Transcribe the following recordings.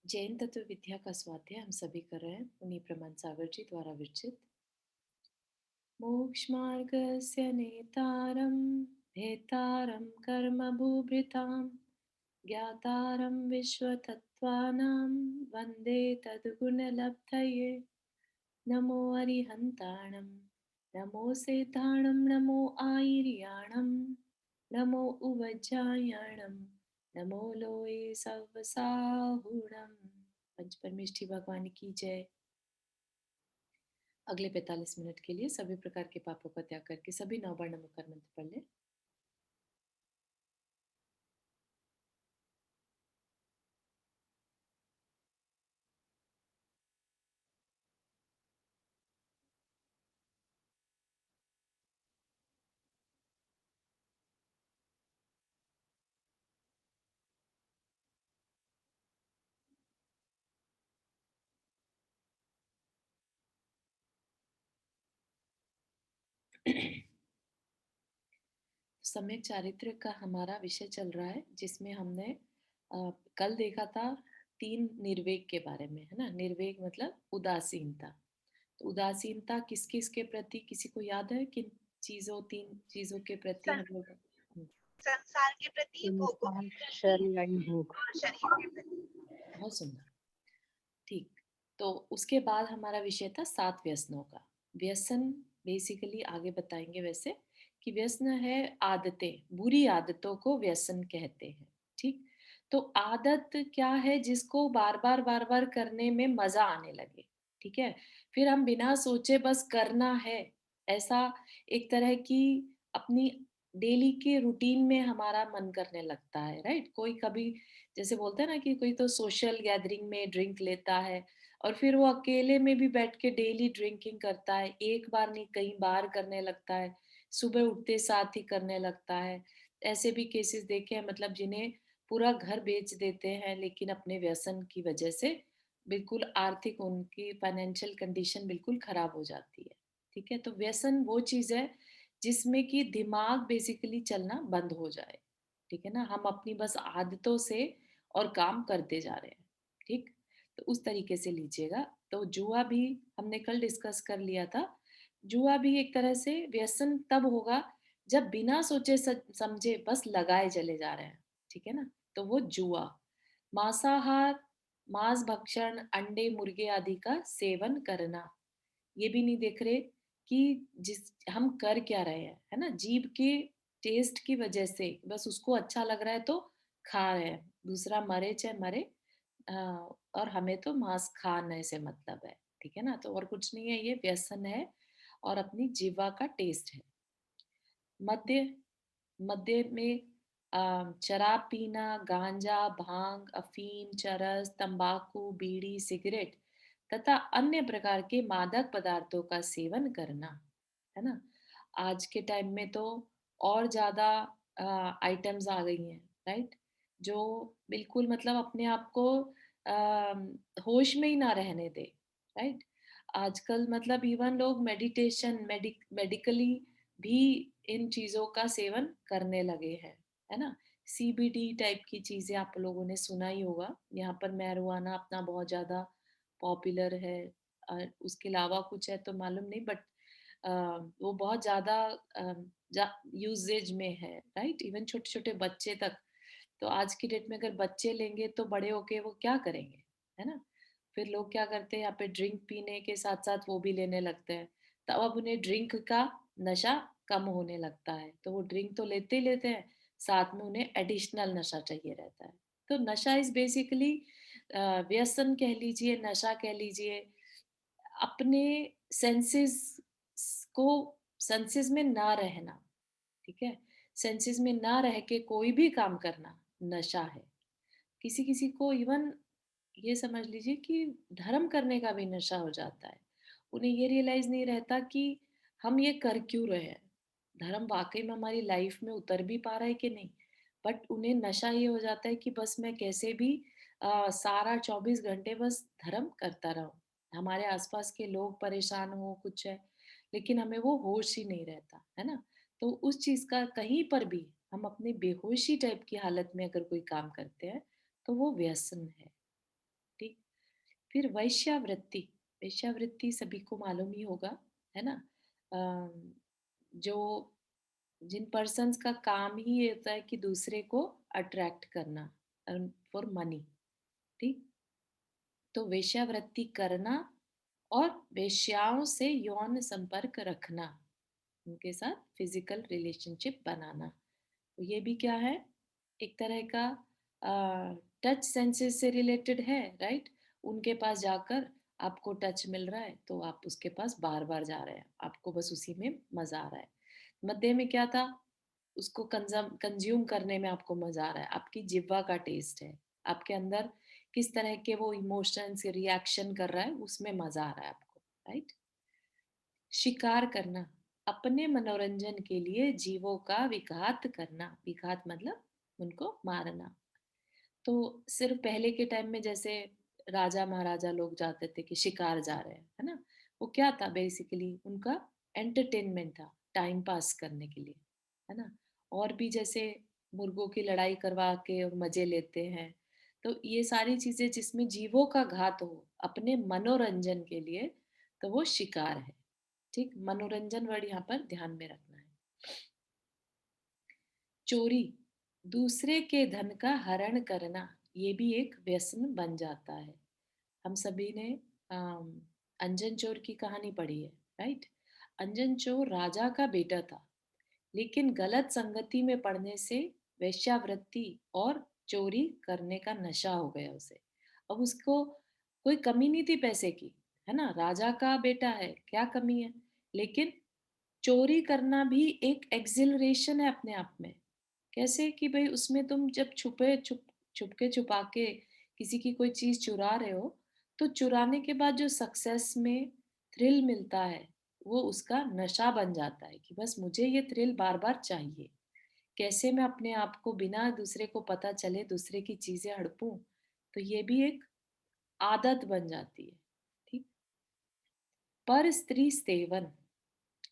जैन तत्व विद्या का स्वाध्याय हम सभी कर रहे हैं मुनि प्रमाण सागर जी द्वारा विरचित। मोक्षमार्गस्य नेतारं भेतारं कर्मभूभृतां ज्ञातारं विश्वतत्त्वानां वन्दे तद्गुणलब्धये। नमो अरिहन्ताणं नमो सेताणं नमो आयर्याणं नमो उवज्जायणं नमो लोये सवसाहुणम्। पंच परमेष्ठी भगवान की जय। अगले 45 मिनट के लिए सभी प्रकार के पापों का त्याग करके सभी नववर्ण मुखर मंत्र पढ़ ले। सम्यक चारित्र का हमारा विषय चल रहा है, जिसमें हमने कल देखा था 3 निर्वेग के बारे में, है ना। निर्वेग मतलब उदासीनता। तो उदासीनता किस किस के प्रति, किसी को याद है किन चीजों, 3 चीजों के प्रति सं, हम लोग संसार के प्रति, भोगों संसार, के प्रति शरीर, भोग। और शरीर के प्रति। बहुत सुंदर। ठीक। तो उसके बाद हमारा विषय था 7 व्यसनों का। व्यसन बेसिकली आगे बताएंगे वैसे, कि व्यसन है आदतें, बुरी आदतों को व्यसन कहते हैं। ठीक। तो आदत क्या है? जिसको बार बार करने में मजा आने लगे। ठीक है। फिर हम बिना सोचे बस करना है, ऐसा एक तरह की अपनी डेली के रूटीन में हमारा मन करने लगता है। राइट। कोई कभी जैसे बोलते हैं ना कि कोई तो सोशल गैदरिंग में ड्रिंक लेता है और फिर वो अकेले में भी बैठ के डेली ड्रिंकिंग करता है, एक बार नहीं कई बार करने लगता है, सुबह उठते साथ ही करने लगता है। ऐसे भी केसेस देखे हैं, मतलब जिन्हें पूरा घर बेच देते हैं, लेकिन अपने व्यसन की वजह से बिल्कुल आर्थिक उनकी फाइनेंशियल कंडीशन बिल्कुल खराब हो जाती है। ठीक है। तो व्यसन वो चीज है जिसमें कि दिमाग बेसिकली चलना बंद हो जाए। ठीक है ना। हम अपनी बस आदतों से और काम करते जा रहे हैं। ठीक। तो उस तरीके से लीजिएगा। तो जुआ भी हमने कल डिस्कस कर लिया था। जुआ भी एक तरह से व्यसन तब होगा जब बिना सोचे समझे बस लगाए चले जा रहे हैं। ठीक है ना। तो वो जुआ। मांसाहार, मांस भक्षण, अंडे मुर्गे आदि का सेवन करना, ये भी नहीं देख रहे कि जिस हम कर क्या रहे हैं, है ना। जीभ के टेस्ट की वजह से बस उसको अच्छा लग रहा है तो खा रहे हैं, दूसरा मरे चाहे मरे। अ, और हमें तो मांस खाने से मतलब है। ठीक है ना। तो और कुछ नहीं है, ये व्यसन है और अपनी जीवा का टेस्ट है। मद्य, मद्य में शराब पीना, गांजा, भांग, अफीम, चरस, तंबाकू, बीड़ी, सिगरेट तथा अन्य प्रकार के मादक पदार्थों का सेवन करना, है ना। आज के टाइम में तो और ज्यादा आइटम्स आ गई हैं। राइट। जो बिल्कुल मतलब अपने आप को होश में ही ना रहने दे। राइट। आजकल मतलब इवन लोग मेडिटेशन मेडिकली भी इन चीजों का सेवन करने लगे हैं, है ना। सीबीडी टाइप की चीजें आप लोगों ने सुना ही होगा। यहाँ पर मैरिजुआना अपना बहुत ज्यादा पॉपुलर है। उसके अलावा कुछ है तो मालूम नहीं, बट वो बहुत ज्यादा यूजेज में है। राइट। इवन छोटे छोटे बच्चे तक। तो आज की डेट में अगर बच्चे लेंगे तो बड़े होके वो क्या करेंगे, है ना। फिर लोग क्या करते हैं, यहाँ पे ड्रिंक पीने के साथ साथ वो भी लेने लगते हैं। तब अब उन्हें ड्रिंक का नशा कम होने लगता है, तो वो ड्रिंक तो लेते ही लेते हैं, साथ में उन्हें एडिशनल नशा चाहिए रहता है। तो नशा इज बेसिकली व्यसन कह लीजिए, नशा कह लीजिए, अपने सेंसेस को, सेंसेस में ना रहना। ठीक है। सेंसेस में ना रह के कोई भी काम करना नशा है। किसी किसी को इवन ये समझ लीजिए कि धर्म करने का भी नशा हो जाता है। उन्हें ये रियलाइज नहीं रहता कि हम ये कर क्यों रहे हैं, धर्म वाकई में हमारी लाइफ में उतर भी पा रहा है कि नहीं। बट उन्हें नशा ये हो जाता है कि बस मैं कैसे भी सारा 24 घंटे बस धर्म करता रहूं, हमारे आसपास के लोग परेशान हो कुछ है, लेकिन हमें वो होश ही नहीं रहता, है ना। तो उस चीज का कहीं पर भी हम अपने बेहोशी टाइप की हालत में अगर कोई काम करते हैं तो वो व्यसन है। ठीक। फिर वैश्यावृत्ति, वैश्यावृत्ति सभी को मालूम ही होगा, है ना? अम, जो जिन पर्सन्स का काम ही ये होता है कि दूसरे को अट्रैक्ट करना फॉर मनी, ठीक। तो वेश्यावृत्ति करना और वेश्याओं से यौन संपर्क रखना, उनके साथ फिजिकल रिलेशनशिप बनाना, तो ये भी क्या है, एक तरह का टच सेंसेस से रिलेटेड है, राइट? उनके पास जाकर आपको टच मिल रहा है तो आप उसके पास बार बार जा रहे हैं, आपको बस उसी में मजा आ रहा है। मध्य में क्या था, उसको कंज्यूम करने में आपको मजा आ रहा है, आपकी जिह्वा का टेस्ट है, आपके अंदर किस तरह के वो इमोशंस रिएक्शन कर रहा है उसमें मजा आ रहा है आपको, राइट? शिकार करना, अपने मनोरंजन के लिए जीवों का विघात करना, विघात मतलब उनको मारना। तो सिर्फ पहले के टाइम में जैसे राजा महाराजा लोग जाते थे कि शिकार जा रहे हैं, है ना? वो क्या था, बेसिकली उनका एंटरटेनमेंट था, टाइम पास करने के लिए, है ना? और भी जैसे मुर्गों की लड़ाई करवा के और मजे लेते हैं, तो ये सारी चीजें जिसमें जीवों का घात हो अपने मनोरंजन के लिए, तो वो शिकार है, ठीक। मनोरंजन वर्ड यहाँ पर ध्यान में रखना है। चोरी, दूसरे के धन का हरण करना, ये भी एक व्यसन बन जाता है। हम सभी ने अम, अंजन चोर की कहानी पढ़ी है, राइट? अंजन चोर राजा का बेटा था, लेकिन गलत संगति में पड़ने से वेश्यावृत्ति और चोरी करने का नशा हो गया उसे। अब उसको कोई कमी नहीं थी पैसे की, है ना? राजा का बेटा है, क्या कमी है? लेकिन चोरी करना भी एक एक्सिलरेशन है अपने आप में। कैसे कि भाई उसमें तुम जब छुपके छुपा के किसी की कोई चीज चुरा रहे हो, तो चुराने के बाद जो सक्सेस में थ्रिल मिलता है, वो उसका नशा बन जाता है कि बस मुझे ये थ्रिल बार बार चाहिए। कैसे मैं अपने आप को बिना दूसरे को पता चले दूसरे की चीजें हड़पूं, तो ये भी एक आदत बन जाती है, ठीक। पर स्त्री सेवन,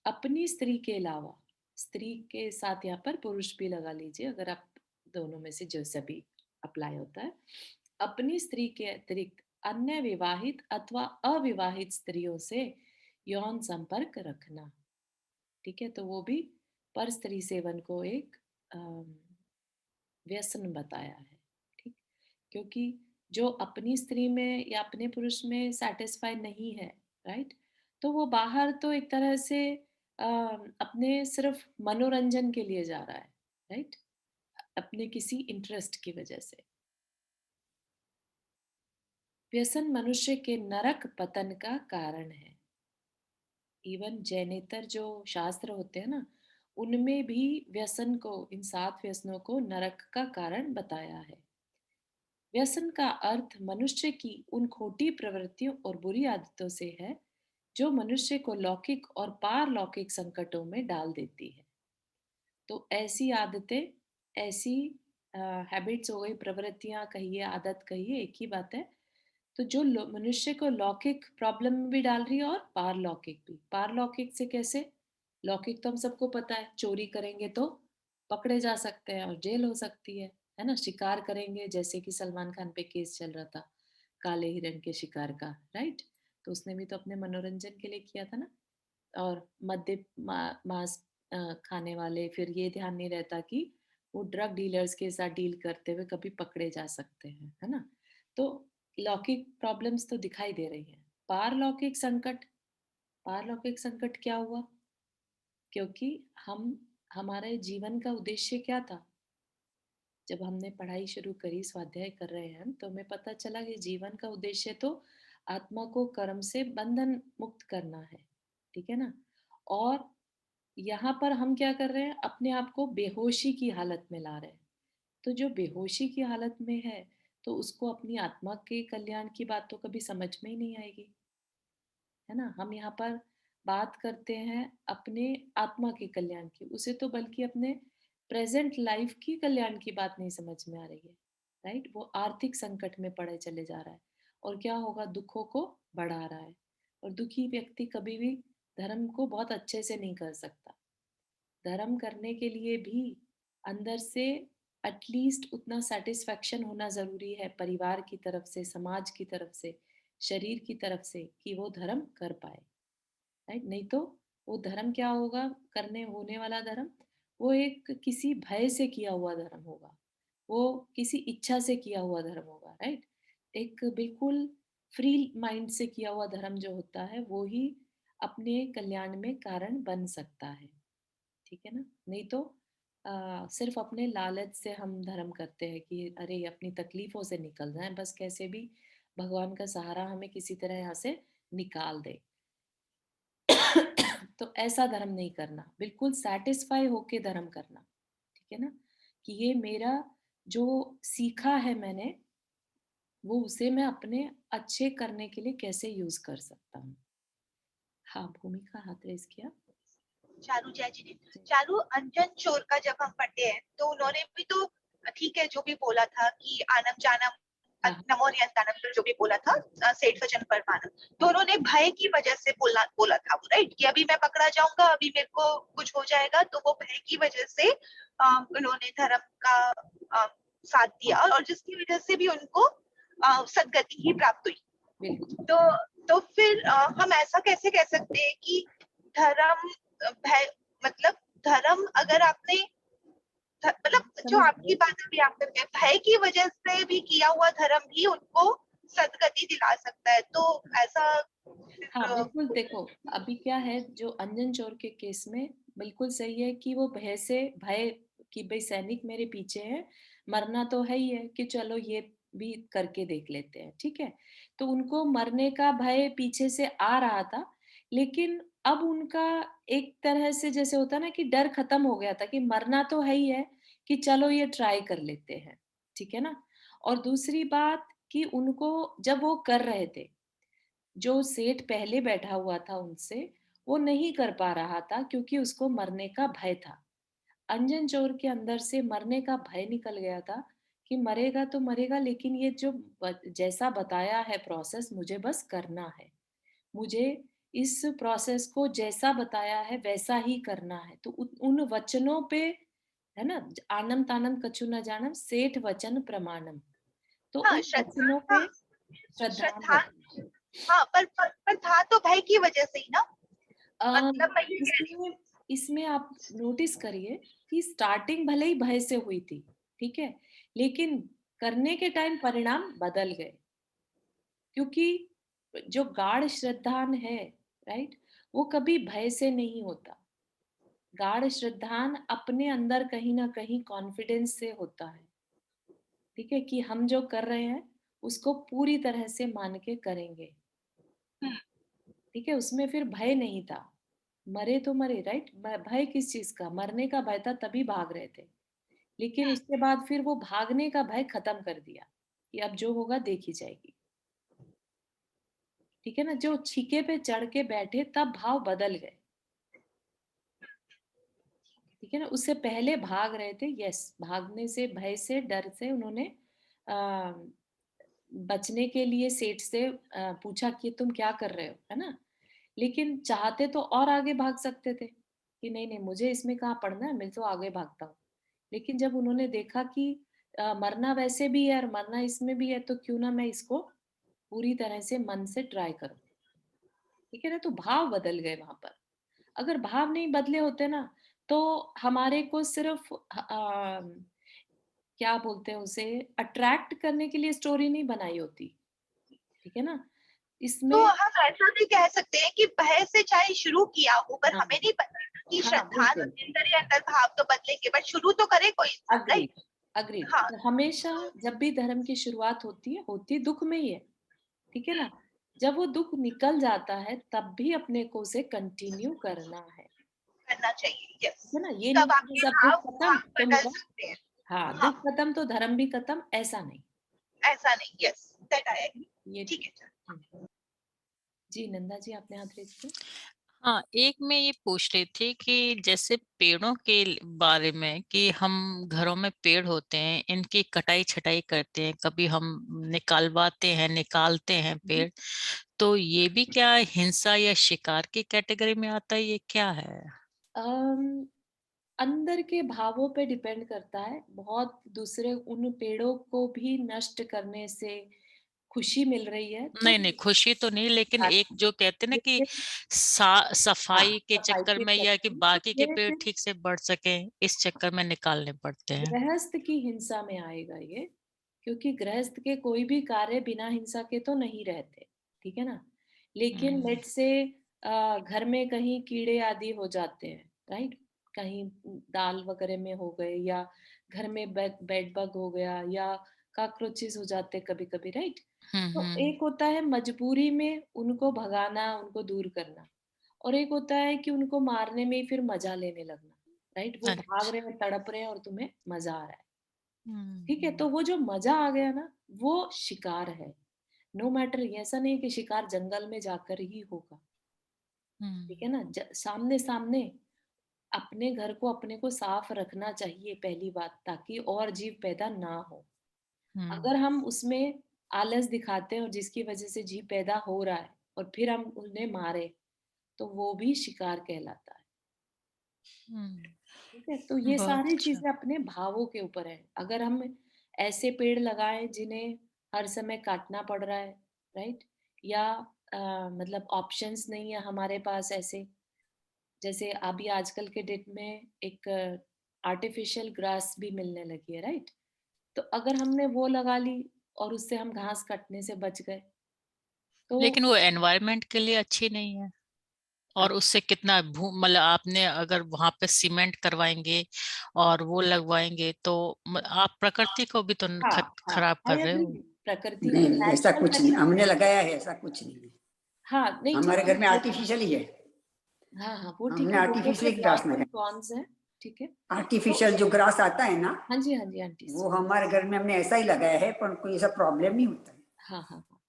अपनी स्त्री के अलावा, स्त्री के साथ यहाँ पर पुरुष भी लगा लीजिए अगर आप दोनों में से जो सभी अप्लाई होता है, अपनी स्त्री के अतिरिक्त अन्य विवाहित अथवा अविवाहित स्त्रियों से यौन संपर्क रखना, ठीक है। तो वो भी पर स्त्री सेवन को एक अम, व्यसन बताया है, ठीक। क्योंकि जो अपनी स्त्री में या अपने पुरुष में सेटिस्फाई नहीं है, राइट, तो वो बाहर तो एक तरह से अपने सिर्फ मनोरंजन के लिए जा रहा है, राइट, अपने किसी इंटरेस्ट की वजह से। व्यसन मनुष्य के नरक पतन का कारण है। इवन जैनेतर जो शास्त्र होते हैं ना, उनमें भी व्यसन को, इन 7 व्यसनों को नरक का कारण बताया है। व्यसन का अर्थ मनुष्य की उन खोटी प्रवृत्तियों और बुरी आदतों से है जो मनुष्य को लौकिक और पारलौकिक संकटों में डाल देती है। तो ऐसी आदतें, ऐसी हैबिट्स हो गई, प्रवृत्तियां कहिए, आदत कहिए, एक ही बात है। तो जो मनुष्य को लौकिक प्रॉब्लम में भी डाल रही है और पारलौकिक भी। पारलौकिक से कैसे? लौकिक तो हम सबको पता है, चोरी करेंगे तो पकड़े जा सकते हैं और जेल हो सकती है ना? शिकार करेंगे, जैसे कि सलमान खान पे केस चल रहा था काले हिरण के शिकार का, राइट? तो उसने भी तो अपने मनोरंजन के लिए किया था ना। और मांस खाने वाले फिर ये ध्यान नहीं रहता कि वो ड्रग डीलर्स के साथ डील करते हुए कभी पकड़े जा सकते हैं, है ना? तो लौकिक प्रॉब्लम्स तो दिखाई दे रही हैं। पारलौकिक संकट, पारलौकिक संकट क्या हुआ? क्योंकि हम, हमारे जीवन का उद्देश्य क्या था? जब हमने पढ़ाई शुरू करी, स्वाध्याय कर रहे हैं हम, तो हमें पता चला कि जीवन का उद्देश्य तो आत्मा को कर्म से बंधन मुक्त करना है, ठीक है ना? और यहाँ पर हम क्या कर रहे हैं, अपने आप को बेहोशी की हालत में ला रहे हैं। तो जो बेहोशी की हालत में है, तो उसको अपनी आत्मा के कल्याण की बात तो कभी समझ में ही नहीं आएगी, है ना? हम यहाँ पर बात करते हैं अपने आत्मा के कल्याण की, उसे तो बल्कि अपने प्रेजेंट लाइफ की कल्याण की बात नहीं समझ में आ रही है, राइट? वो आर्थिक संकट में पड़े चले जा रहा है और क्या होगा, दुखों को बढ़ा रहा है। और दुखी व्यक्ति कभी भी धर्म को बहुत अच्छे से नहीं कर सकता। धर्म करने के लिए भी अंदर से एटलीस्ट उतना सेटिस्फेक्शन होना ज़रूरी है परिवार की तरफ से, समाज की तरफ से, शरीर की तरफ से कि वो धर्म कर पाए, राइट? नहीं तो वो धर्म क्या होगा, करने होने वाला धर्म, वो एक किसी भय से किया हुआ धर्म होगा, वो किसी इच्छा से किया हुआ धर्म होगा, राइट? एक बिल्कुल फ्री माइंड से किया हुआ धर्म जो होता है, वो ही अपने कल्याण में कारण बन सकता है, ठीक है ना? नहीं तो सिर्फ अपने लालच से हम धर्म करते हैं कि अरे अपनी तकलीफों से निकल जाएं, बस कैसे भी भगवान का सहारा हमें किसी तरह यहाँ से निकाल दे। तो ऐसा धर्म नहीं करना, बिल्कुल सैटिस्फाई होके धर्म करना, ठीक है ना? कि ये मेरा जो सीखा है मैंने, वो उसे मैं अपने अच्छे करने के लिए कैसे यूज कर सकता हूँ। हाँ, भूमिका हाथ रेस किया। चारू जय जी ने, जी। चारू अंजन चोर का जब हम पढ़ते हैं तो उन्होंने भी तो ठीक है जो भी बोला था कि आनम जानम हाँ, नमो नियंतानम जो भी बोला था, सेठ वचन परमानम, तो हाँ, उन्होंने भय की वजह से बोला बोला था वो, राइट, कि अभी मैं पकड़ा जाऊंगा, अभी मेरे को कुछ हो जाएगा, तो वो भय की वजह से उन्होंने धर्म का अ, साथ दिया और जिसकी वजह से भी उनको सदगति ही प्राप्त हुई। बिल्कुल। तो फिर हम ऐसा कैसे कह सकते हैं कि धर्म भय, मतलब धर्म अगर आपने मतलब जो समझ आपकी गए। बात अभी आपने कही, भय की वजह से भी किया हुआ धर्म भी उनको सदगति दिला सकता है, तो ऐसा हाँ, फिर बिल्कुल देखो, अभी क्या है जो अंजन चोर के केस में बिल्कुल सही है कि वो भय कि भई सैनिक मेरे पीछे हैं, मरना तो है ही है कि चलो ये भी करके देख लेते हैं, ठीक है? तो उनको मरने का भय पीछे से आ रहा था, लेकिन अब उनका एक तरह से जैसे होता है ना कि डर खत्म हो गया था कि मरना तो है ही है, कि चलो ये ट्राई कर लेते हैं, ठीक है ना? और दूसरी बात कि उनको जब वो कर रहे थे, जो सेठ पहले बैठा हुआ था उनसे, वो नहीं कर पा रहा था क्योंकि उसको मरने का भय था। अंजन चोर के अंदर से मरने का भय निकल गया था कि मरेगा तो मरेगा, लेकिन ये जो जैसा बताया है प्रोसेस मुझे बस करना है। मुझे इस प्रोसेस को जैसा बताया है वैसा ही करना है। तो उन वचनों पे, है ना, आनम तानम कछु न जानम सेठ वचन प्रमाणम। तो हाँ उन श्रद्धा वचनों था, पे श्रद्धान श्रद्धा, रखना। हाँ पर था तो भय की वजह से ही ना, अम, मतलब मैं ये कह रही हूँ। इसमें इसमें आप नोटिस करिए कि स्टार्टिंग भले ही भय से हुई थी, ठीक है? लेकिन करने के टाइम परिणाम बदल गए, क्योंकि जो गाढ़ श्रद्धान है, राइट? वो कभी भय से नहीं होता। गाढ़ श्रद्धान अपने अंदर कहीं न कहीं कॉन्फिडेंस से होता है, ठीक है? कि हम जो कर रहे हैं, उसको पूरी तरह से मान के करेंगे, हम्म, ठीक है? उसमें फिर भय नहीं था। मरे तो मरे, राइट? भय किस चीज़ का? मरने का भय था तभी भाग रहे थे। लेकिन उसके बाद फिर वो भागने का भय खत्म कर दिया कि अब जो होगा देखी जाएगी, ठीक है ना? जो छीके पे चढ़ के बैठे तब भाव बदल गए, ठीक है ना? उससे पहले भाग रहे थे, यस, भागने से, भय से, डर से उन्होंने आ, बचने के लिए सेठ से पूछा कि तुम क्या कर रहे हो, है ना? लेकिन चाहते तो और आगे भाग सकते थे कि नहीं नहीं मुझे इसमें कहाँ पड़ना है, मैं तो आगे भागता हूँ। लेकिन जब उन्होंने देखा कि मरना वैसे भी है और मरना इसमें भी है, तो क्यों ना मैं इसको पूरी तरह से मन से ट्राई करूं, ठीक है ना? तो भाव बदल गए वहां पर। अगर भाव नहीं बदले होते ना, तो हमारे को सिर्फ क्या बोलते हैं उसे, अट्रैक्ट करने के लिए स्टोरी नहीं बनाई होती, ठीक है ना? तो इसमें हम ऐसा भी कह सकते हैं कि भय से चाहे शुरू किया हो, पर हाँ, हमें नहीं पता ना कि हाँ, श्रद्धा बिल्कुल, अंदर या अंदर भाव तो बदलेंगे, बट शुरू तो करे कोई इंसान, राइट। Agreed, agreed. हाँ, तो हमेशा तो जब भी धर्म की शुरुआत होती दुख में ही है, ठीक है ना? जब वो दुख निकल जाता है तब भी अपने को उसे कंटिन्यू करना है, करना चाहिए, यस। ठीक है ना? ये नहीं तब कि आपके बस अब दुख भाव खत्म भाव तो बदल मेरा, सकते हैं। हाँ, हाँ, दुख खत्म तो धर्म भी खत्म, ऐसा नहीं। ऐसा नहीं, यस, दैट आई एग्री। ये ठीक ठीक। है। हुँ। जी, नंदा जी आपने हाथ रेज़ किया? हाँ, एक मैं ये पूछ रही थी कि जैसे पेड़ों के बारे में कि हम घरों में पेड़ होते हैं, इनकी कटाई छटाई करते हैं, कभी हम निकालवाते हैं, निकालते हैं हुँ, हुँ। पेड़, तो ये भी क्या हिंसा या शिकार की कैटेगरी में आता है, ये क्या है? अम अंदर के भावों पे डिपेंड करता है। बहुत दूसरे उन पेड़ों को भी नष्ट करने से खुशी मिल रही है तो नहीं नहीं, खुशी तो नहीं, लेकिन एक जो कहते हैं ना कि लेकिन हाँ, सफाई के सफाई चक्कर के में, या कि चक्कर में तो बाकी के ये पेड़ फिर ठीक से बढ़ सके, इस चक्कर में निकालने पड़ते हैं। गृहस्थ की हिंसा में आएगा ये, क्योंकि गृहस्थ के कोई भी कार्य बिना हिंसा के तो नहीं रहते, ठीक है ना? लेकिन हम्म लेट्स से घर में कहीं कीड़े आदि हो जाते हैं, राइट? कहीं दाल वगैरह में हो गए, या घर में बेड बग हो गया, या कॉकरोचेस हो जाते कभी कभी, राइट? तो हम्म एक होता है मजबूरी में उनको भगाना, उनको दूर करना, और एक होता है कि उनको मारने में ही फिर मजा लेने लगना, राइट? वो भाग अच्छा। रहे हैं, तड़प रहे हैं और तुम्हें मजा आ रहा है, ठीक है? हम्म तो वो जो मजा आ गया ना, वो शिकार है। नो मैटर, ऐसा नहीं कि शिकार जंगल में जाकर ही होगा, ठीक है हम्म ना? सामने सामने अपने घर को, अपने को साफ रखना चाहिए पहली बात, ताकि और जीव पैदा ना हो। अगर हम्म हम उसमें आलस दिखाते हैं और जिसकी वजह से जीव पैदा हो रहा है और फिर हम उन्हें मारे, तो वो भी शिकार कहलाता है, ठीक है? तो ये बहुत सारी अच्छा। चीजें अपने भावों के ऊपर है। अगर हम ऐसे पेड़ लगाएं जिन्हें हर समय काटना पड़ रहा है, राइट? या मतलब ऑप्शंस नहीं है हमारे पास ऐसे, जैसे अभी आजकल के डेट में एक आर्टिफिशियल ग्रास भी मिलने लगी है, राइट? तो अगर हमने वो लगा ली और उससे हम घास कटने से बच गए तो लेकिन वो एनवायरनमेंट के लिए अच्छी नहीं है। और उससे कितना भू मतलब आपने अगर वहां पे सीमेंट करवाएंगे और वो लगवाएंगे, तो आप प्रकृति को भी तो हाँ हाँ, खराब कर आई रहे एग्री। हो। प्रकृति नहीं को नहीं, ऐसा नेचुरल कुछ नहीं, तरीके हमने से, लगाया है, ऐसा कुछ नहीं है। हाँ नहीं ठीक हमारे है घर में वो, आर्टिफिशियल ही है। हाँ हाँ वो ठीक हमने है, दोनों के आर्टिफिशियल ग्रास प्रॉस एंड लगाया। कॉन्स हैं, ठीक है। तो आर्टिफिशियल जो ग्रास आता है ना, हाँ जी, हाँ जी आंटी। वो हमारे घर में हमने ऐसा ही लगाया है, पर कोई ऐसा प्रॉब्लम नहीं होता है, हाँ हाँ हाँ,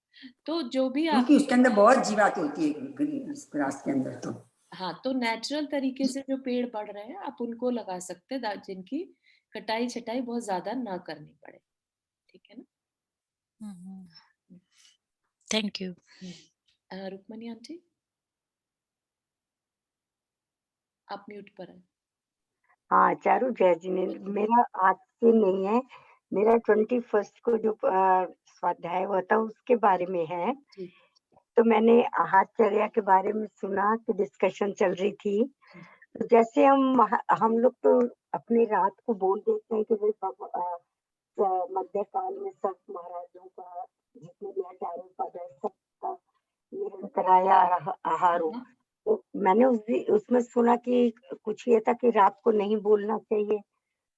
तो जो भी आप, क्योंकि उसके अंदर बहुत जीवात होती है, इस ग्रास के अंदर तो। हाँ तो नेचुरल तरीके से जो पेड़ बढ़ रहे हैं आप उनको लगा सकते हैं, जिनकी कटाई छटाई बहुत ज्यादा ना करनी पड़े, ठीक है ना? Thank you. रुक्मणी आंटी, आप म्यूट पर हैं। हाँ, चारू जय जिनेन्द्र। मेरा आज से नहीं है, मेरा 21 को जो स्वाध्याय हुआ था उसके बारे में है। जी तो मैंने आहारचर्या के बारे में सुना कि डिस्कशन चल रही थी। तो जैसे हम लोग तो अपनी रात को बोल देते हैं कि भाई मध्यकाल में सब महाराजों का, जितने भी आचार्यों पद है, सबका निरंतराय आहार हो। हाँ तो मैंने उसमें सुना कि कुछ ये था कि रात को नहीं बोलना चाहिए।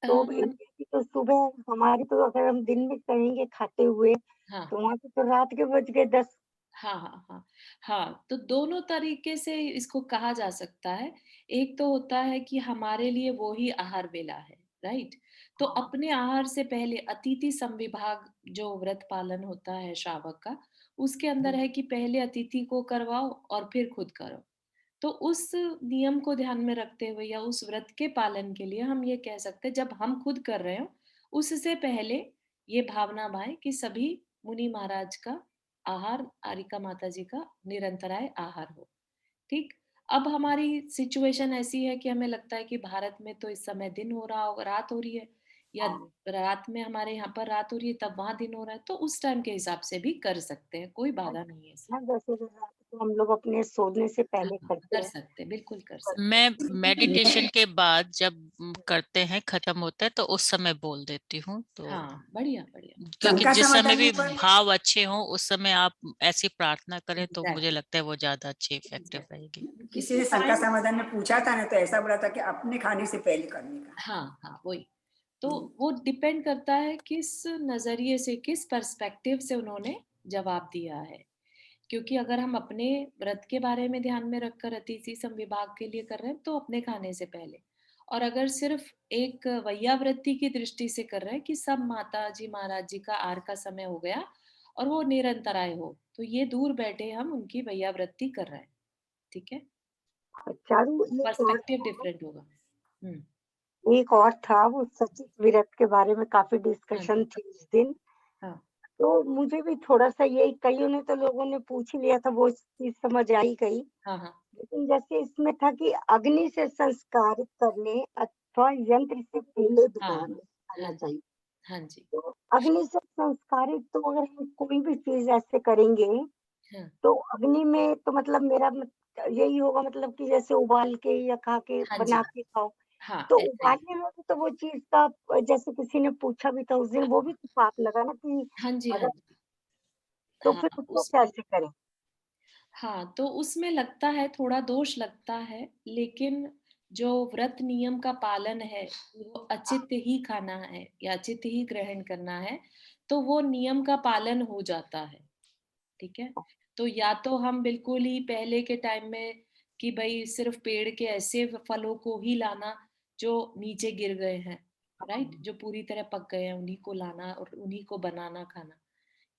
तो हाँ इनकी तो सुबह हमारी, तो अगर हम दिन में कहेंगे खाते हुए, हाँ तो वहाँ पे तो रात के बज गए 10। हाँ हाँ हाँ हाँ, तो दोनों तरीके से इसको कहा जा सकता है। एक तो होता है कि हमारे लिए वो ही आहार वेला है, राइट? तो हाँ, अपने आहार से पहले अतिथि संविभाग जो व्रत पालन होता है श्रावक का, उसके अंदर है कि पहले अतिथि को करवाओ और फिर खुद करो। तो उस नियम को ध्यान में रखते हुए या उस व्रत के पालन के लिए हम ये कह सकते हैं, जब हम खुद कर रहे हो उससे पहले ये भावना भाए कि सभी मुनि महाराज का आहार, आरिका माता जी का निरंतराय आहार हो, ठीक? अब हमारी सिचुएशन ऐसी है कि हमें लगता है कि भारत में तो इस समय दिन हो रहा होगा, रात हो रही है, या हाँ, रात में हमारे यहाँ पर रात हो रही है तब वहां दिन हो रहा है, तो उस टाइम के हिसाब से भी कर सकते हैं, कोई हाँ, बाधा नहीं है इसमें। हाँ, जैसे कि रात को हम लोग अपने सोने से हाँ पहले हाँ, करते कर हैं। सकते हैं, बिल्कुल कर पर सकते मैं मैं मेडिटेशन के बाद जब करते हैं, खत्म होता है, तो उस समय बोल देती हूँ। हैं। तो हाँ बढ़िया बढ़िया, क्योंकि शंका जिस समय समाधान भी ऊपर भाव अच्छे हों, उस समय आप ऐसी प्रार्थना करें, तो मुझे एग्जैक्टली लगता है वो ज्यादा अच्छी इफेक्टिव रहेगी। एग्जैक्टली, किसी क्योंकि ने शंका टाइम, समाधान में पूछा था ना, तो ऐसा बोला था कि अपने खाने से पहले करने का। हाँ हाँ वही, तो वो डिपेंड करता है किस नजरिए से, किस पर्सपेक्टिव से उन्होंने जवाब दिया है। क्योंकि अगर हम अपने व्रत के बारे में ध्यान में रखकर अतिथि संविभाग के लिए कर रहे हैं तो अपने खाने से पहले, और अगर सिर्फ एक वैयावृत्ति की दृष्टि से कर रहे हैं कि सब माता जी महाराज जी का आहार का समय हो गया और वो निरंतराय हो, तो ये दूर बैठे हम उनकी वैयावृत्ति कर रहे हैं, ठीक है? चारू पर्सपेक्टिव डिफरेंट होगा। हम्म। एक और था, वो सचित विरत के बारे में काफी हाँ डिस्कशन जी। थी उस दिन। हाँ तो मुझे भी थोड़ा सा यही, कईयों ने तो लोगों ने पूछ ही लिया था, वो चीज समझ आई गई। हाँ हाँ लेकिन जैसे इसमें था कि अग्नि से संस्कार करने अथवा यंत्र से पहले हाँ, आना हाँ जी, चाहिए। हाँ जी, तो अग्नि से संस्कारित तो अगर हम कोई भी चीज ऐसे करेंगे हाँ, तो अग्नि में तो मतलब मेरा यही होगा, मतलब कि जैसे उबाल के या खा के हाँ बना जी, के खाओ। हाँ, तो ऐसा ही। उबालने में भी तो वो चीज का जैसे किसी ने पूछा भी था उस दिन, वो भी तो पाप लगा ना कि हाँ जी, हाँ अगर, जी, तो हाँ, फिर उसको कैसे करें? हाँ, तो उसमें लगता है थोड़ा दोष लगता है, लेकिन जो व्रत नियम का पालन है, वो अचित ही खाना है या अचित ही ग्रहण करना है, तो वो नियम का पालन हो जाता है, ठीक है? तो या तो हम बिल्कुल ही पहले के टाइम में कि भई सिर्फ पेड़ के ऐसे फलों को ही लाना जो नीचे गिर गए हैं, राइट? जो पूरी तरह पक गए हैं, उन्हीं को लाना और उन्हीं को बनाना खाना।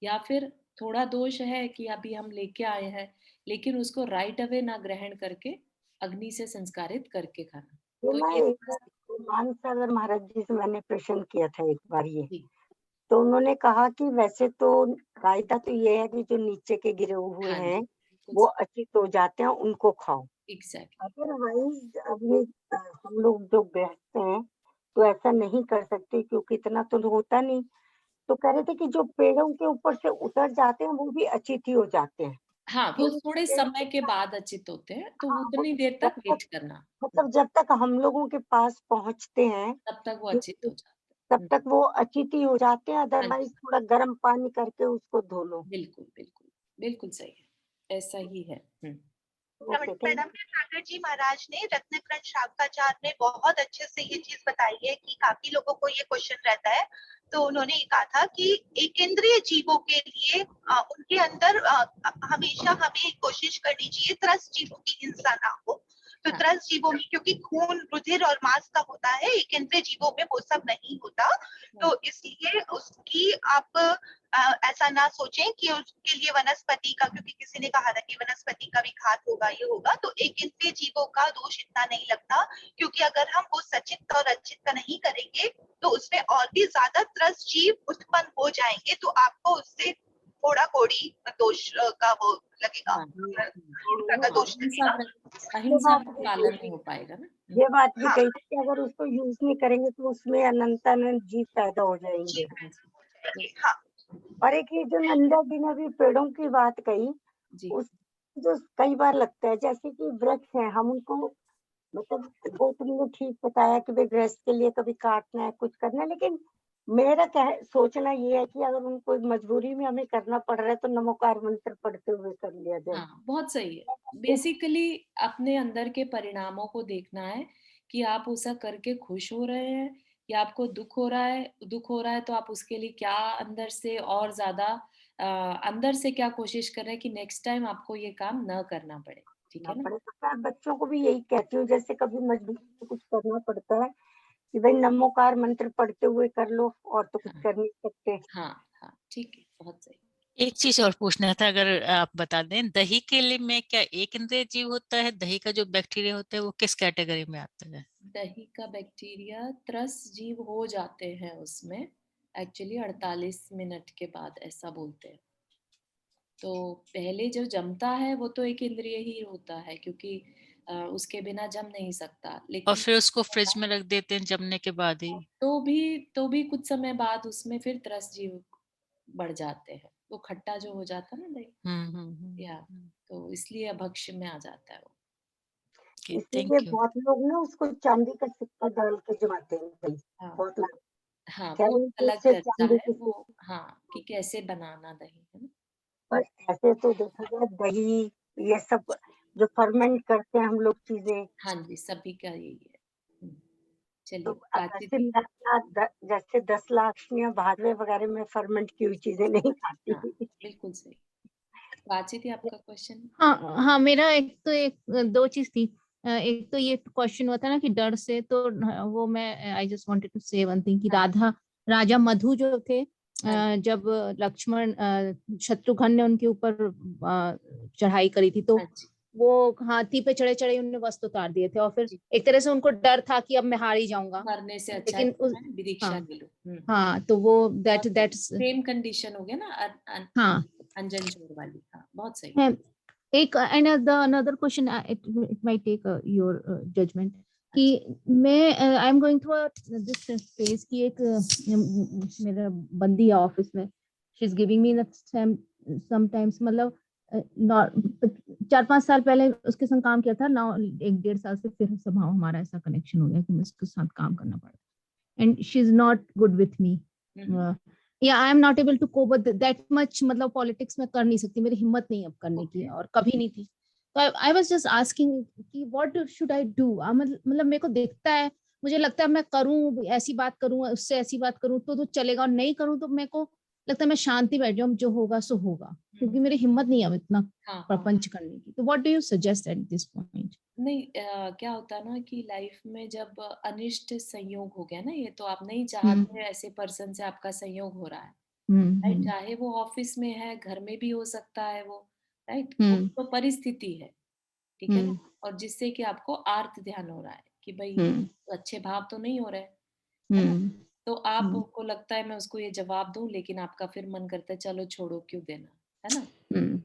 या फिर थोड़ा दोष है कि अभी हम लेके आए हैं, लेकिन उसको राइट अवे ना ग्रहण करके अग्नि से संस्कारित करके खाना। ये तो मैं ये एक थोड़ा बार मान सागर महाराज जी से मैंने प्रश्न किया था एक बार ये, जी, तो उन्होंने कहा कि वैसे तो कायदा तो ये है कि जो नीचे के गिरे हुए हाँ हैं जी, बिल्कुल वो अचित हो जाते हैं, उनको खाओ। एग्ज़ैक्टली अदरवाइज अब ये हम लोग जो गृहस्थ हैं तो ऐसा नहीं कर सकते क्योंकि इतना तो होता नहीं। तो कह रहे थे कि जो पेड़ों के ऊपर से उतर जाते हैं वो भी अचित ही हो जाते हैं। हाँ, वो फिर थोड़े पेड़ समय के बाद अचित होते हैं, तो हाँ, उतनी देर जब तक तक वेट करना। मतलब जब तक हम लोगों के पास पहुँचते हैं, तब तक वो ठीक अचित है, हो जाते तब हैं। तक वो अचित ही हो जाते हैं, हाँ जी, अदरवाइज थोड़ा गर्म पानी करके उसको धो लो। बिल्कुल, बिल्कुल, बिल्कुल सही है, ऐसा ही है। ओके, थैंक मैडम सागर जी महाराज ने रत्नकरण शाखाचार्य में बहुत अच्छे से ये चीज बताई है कि काफी लोगों को ये क्वेश्चन रहता है। तो उन्होंने ये कहा था कि एकेंद्रीय जीवों के लिए उनके अंदर हमेशा हमें कोशिश करनी चाहिए त्रस्त जीवों की हिंसा ना हो। तो हाँ, त्रस्त जीवों में क्योंकि खून रुधिर और मांस का होता है, एकेंद्रीय जीवों में वो सब नहीं होता। तो इसलिए उसकी आप ऐसा ना सोचें कि उसके लिए वनस्पति का, क्योंकि किसी ने कहा था कि वनस्पति का भी घात होगा, ये होगा, तो एक इंद्रिय जीवों का दोष इतना नहीं लगता। क्योंकि अगर हम वो सचित और अचित नहीं करेंगे तो उसमें और भी ज्यादा त्रस्त जीव उत्पन्न हो जाएंगे, तो आपको उससे थोड़ा कोड़ी दोष का वो लगेगा, हाँ, क्रूरता वो का दोष अहिंसा लगेगा। व्रत ये अहिंसा बात व्रत भी पालन नहीं हो पाएगा ना। ये बात भी हाँ कही थी कि अगर उसको यूज नहीं करेंगे तो उसमें अनंत जीव पैदा हो जाएंगे। जीव हाँ जी, हाँ और एक ये जो नंदा जी ने अभी पेड़ों की बात कही, जी, उस जो कई बार लगता है जैसे कि वृक्ष है, हम उनको मतलब वो तुमने ठीक बताया कि भाई गृहस्थ के लिए कभी काटना है, कुछ करना है, लेकिन मेरा सोचना ये है कि अगर उनको मजबूरी में हमें करना पड़ रहा है तो नमोकार मंत्र पढ़ते हुए कर लिया जाए। हाँ, बहुत सही है। बेसिकली अपने अंदर के परिणामों को देखना है कि आप उसे करके खुश हो रहे हैं या आपको दुःख हो रहा है तो आप उसके लिए क्या अंदर से और ज़्यादा अंदर से क्या कोशिश कर रहे हैं कि नेक्स्ट टाइम आपको ये काम ना करना पड़े, ठीक ना है ना? पड़े तो मैं बच्चों को भी यही कहती हूँ, जैसे कभी मजबूरी में कुछ करना पड़ता है कि भाई नमोकार मंत्र पढ़ते हुए कर लो, और तो कुछ हाँ, कर नहीं सकते। हाँ, हाँ, ठीक है, बहुत सही। एक चीज और पूछना था, अगर आप बता दें, दही के लिए में क्या एक इंद्रिय जीव होता है? दही का जो बैक्टीरिया होता है वो किस कैटेगरी में आता है? दही का बैक्टीरिया त्रस्त जीव हो जाते हैं उसमें, एक्चुअली 48 मिनट के बाद ऐसा बोलते हैं। तो पहले जो जमता है वो तो एक इंद्रिय ही होता है क्योंकि उसके बिना जम नहीं सकता, और लेकिन फिर उसको फ्रिज में रख देते हैं जमने के बाद ही? तो भी कुछ समय बाद उसमें फिर त्रस्त जीव बढ़ जाते हैं, वो खट्टा जो हो जाता है ना दही, या हम्म। तो इसलिए अभक्ष्य में आ जाता है वो। ओके, इसीलिए थैंक यू। बहुत लोग ना उसको चांदी का सिक्का डाल के जमाते हैं भाई। हाँ, बहुत लोग हाँ, कह वो रहे हैं कि अलग उससे चर्चा चांदी है की वो। सिक्का। हाँ, कि कैसे बनाना दही, है ना? पर ऐसे तो देखा जाए दही, ये सब जो फर्मेंट करते हैं हम लोग चीजें, हाँ जी, सभी का यही है। तो चलिए, वैसे प्राची मैं अपना जैसे 10 लाख भादवे वगैरह में फर्मेंट की हुई चीजें नहीं हाँ, खाती। बिल्कुल सही। प्राची आपका क्वेश्चन? हाँ हाँ, मेरा एक दो चीज थी। एक तो ये क्वेश्चन हुआ था ना कि डर से, तो वो मैं आई जस्ट वांटेड टू से वन थिंग कि हाँ, राजा मधु जो थे, हाँ जी, जब लक्ष्मण शत्रुघ्न ने उनके ऊपर चढ़ाई करी थी, तो हाँ जी, वो हाथी पे चढ़े चढ़े उन्होंने वस्त्र उतार दिए थे, और फिर जी। एक तरह से उनको डर था कि अब मैं हार ही जाऊंगा। मरने से अच्छा है लेकिन कि मैं विदीक्षा हाँ ले लूं। हाँ, तो वो बहुत सही। दैट्स सेम कंडीशन हो गया ना, हाँ अंजन चोर वाली। हाँ, बहुत सही। है। एक and the another question, it might take your judgment. कि मैं I am going through this phase कि एक मेरा बंदी है ऑफिस में, she is giving me sometimes, मतलब 4-5 साल पहले उसके संग काम किया था ना, 1-1.5 साल से फिर सब हमारा ऐसा कनेक्शन हो गया कि मुझे उसके साथ काम करना पड़ा, and she is not good with me, या I am not able to cope with that much, मतलब पॉलिटिक्स में कर नहीं सकती, मेरी हिम्मत नहीं अब करने की, और कभी नहीं थी। तो आई वाज जस्ट आस्किंग कि व्हाट शुड आई डू, मतलब मेरे को दिखता है, मुझे लगता है मैं करूं, ऐसी बात करूं, उससे ऐसी बात करूं तो चलेगा, और नहीं करूं तो मेरे को लगता है मैं शांति बैठ जाऊं, जो होगा सो होगा, क्योंकि मेरी हिम्मत नहीं है अब इतना प्रपंच करने की। तो what do you suggest at this point? नहीं, क्या होता है ना कि लाइफ में जब अनिष्ट संयोग हो गया ना, ये तो आप नहीं चाहते ऐसे पर्सन से आपका संयोग हो रहा है, राइट? चाहे वो ऑफिस में है, घर में भी हो सकता है वो, राइट? वो तो परिस्थिति है, ठीक है ना? और जिससे कि आपको आर्त ध्यान हो रहा है कि भाई अच्छे भाव तो नहीं हो रहे, है ना? तो आपको लगता है मैं उसको ये जवाब दूं, लेकिन आपका फिर मन करता है चलो छोड़ो, क्यों देना, है ना?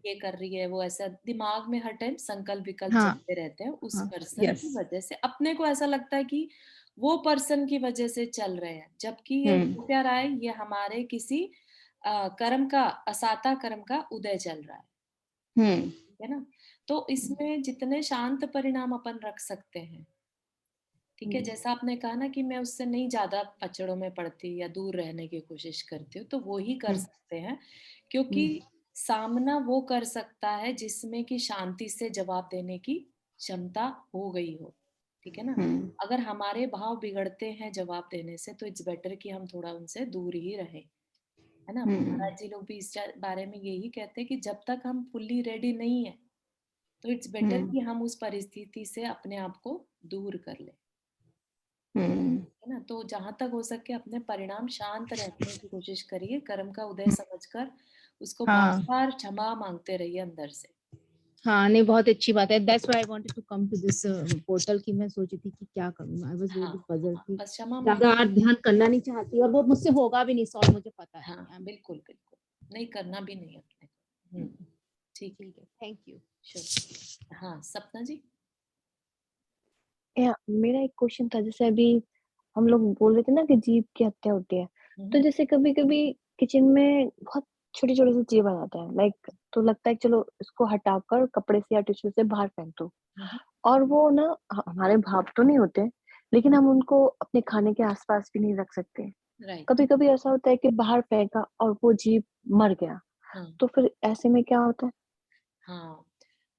ये कर रही है वो, ऐसा दिमाग में हर टाइम संकल्प विकल्प चलते रहते हैं उस पर्सन की वजह से। अपने को ऐसा लगता है कि वो पर्सन की वजह से चल रहे हैं, जबकि ये हो क्या रहा है, ये हमारे किसी कर्म का, असाता कर्म का उदय चल रहा है, ठीक है ना? तो इसमें जितने शांत परिणाम अपन रख सकते हैं, ठीक है, जैसा आपने कहा ना कि मैं उससे नहीं ज्यादा अचड़ों में पड़ती या दूर रहने की कोशिश करती हूँ, तो वो ही कर सकते हैं, क्योंकि सामना वो कर सकता है जिसमें कि शांति से जवाब देने की क्षमता हो गई हो, ठीक है ना? अगर हमारे भाव बिगड़ते हैं जवाब देने से, तो इट्स बेटर कि हम थोड़ा उनसे दूर ही रहें, है ना? महाराज जी लोग भी इस बारे में यही कहते हैं कि जब तक हम फुल्ली रेडी नहीं है, तो इट्स बेटर कि हम उस परिस्थिति से अपने आप को दूर कर लें, है ना? तो जहां तक हो सके अपने परिणाम शांत रखने की कोशिश करिए, कर्म का उदय समझकर उसको बार बार क्षमा मांगते रहिए अंदर से। हाँ, नहीं, बहुत अच्छी बात है। That's why I wanted to come to this portal, कि मैं सोची थी कि क्या करूँ, आई वाज रियली पजल्ड कि बस क्षमा ज्यादा ध्यान करना नहीं चाहती, और वो मुझसे होगा भी नहीं सॉल्व, मुझे पता है। हाँ, बिल्कुल बिल्कुल नहीं करना भी नहीं अपने को। ठीक है, थैंक यू। श्योर। हाँ, सपना जी। मेरा एक क्वेश्चन था, जैसे अभी हम लोग बोल रहे थे ना कि जीव की हत्या होती है, तो जैसे कभी कभी किचन में बहुत छोटे छोटे से जीव आ जाते हैं, लाइक, तो लगता है कि चलो इसको हटाकर कपड़े से या टिश्यू से बाहर फेंक दो, और वो ना हमारे भाव तो नहीं होते, लेकिन हम उनको अपने खाने के आसपास भी नहीं रख सकते। कभी कभी ऐसा होता है कि बाहर फेंका और वो जीव मर गया, तो फिर ऐसे में क्या होता है? हाँ,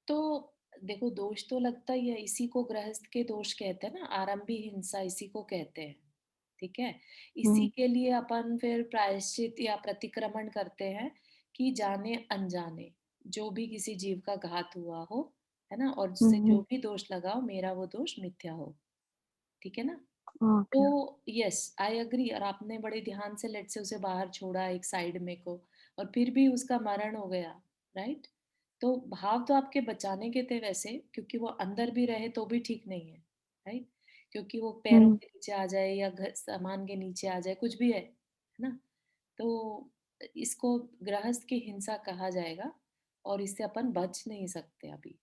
तो देखो, दोष तो लगता ही है, इसी को गृहस्थ के दोष कहते हैं ना, आरंभी हिंसा इसी को कहते हैं, ठीक है? इसी के लिए अपन फिर प्रायश्चित या प्रतिक्रमण करते हैं कि जाने अनजाने जो भी किसी जीव का घात हुआ हो, है ना, और जिससे जो भी दोष लगाओ, मेरा वो दोष मिथ्या हो, ठीक है ना? तो यस, आई एग्री। और आपने बड़े ध्यान से लेट से उसे बाहर छोड़ा एक साइड में को, और फिर भी उसका मरण हो गया, राइट? तो भाव तो आपके बचाने के थे वैसे, क्योंकि वो अंदर भी रहे तो भी ठीक नहीं है, राइट? क्योंकि वो पैरों के नीचे आ जाए या घर सामान के नीचे आ जाए, कुछ भी है ना? तो इसको गृहस्थ की हिंसा कहा जाएगा, और इससे अपन बच नहीं सकते अभी,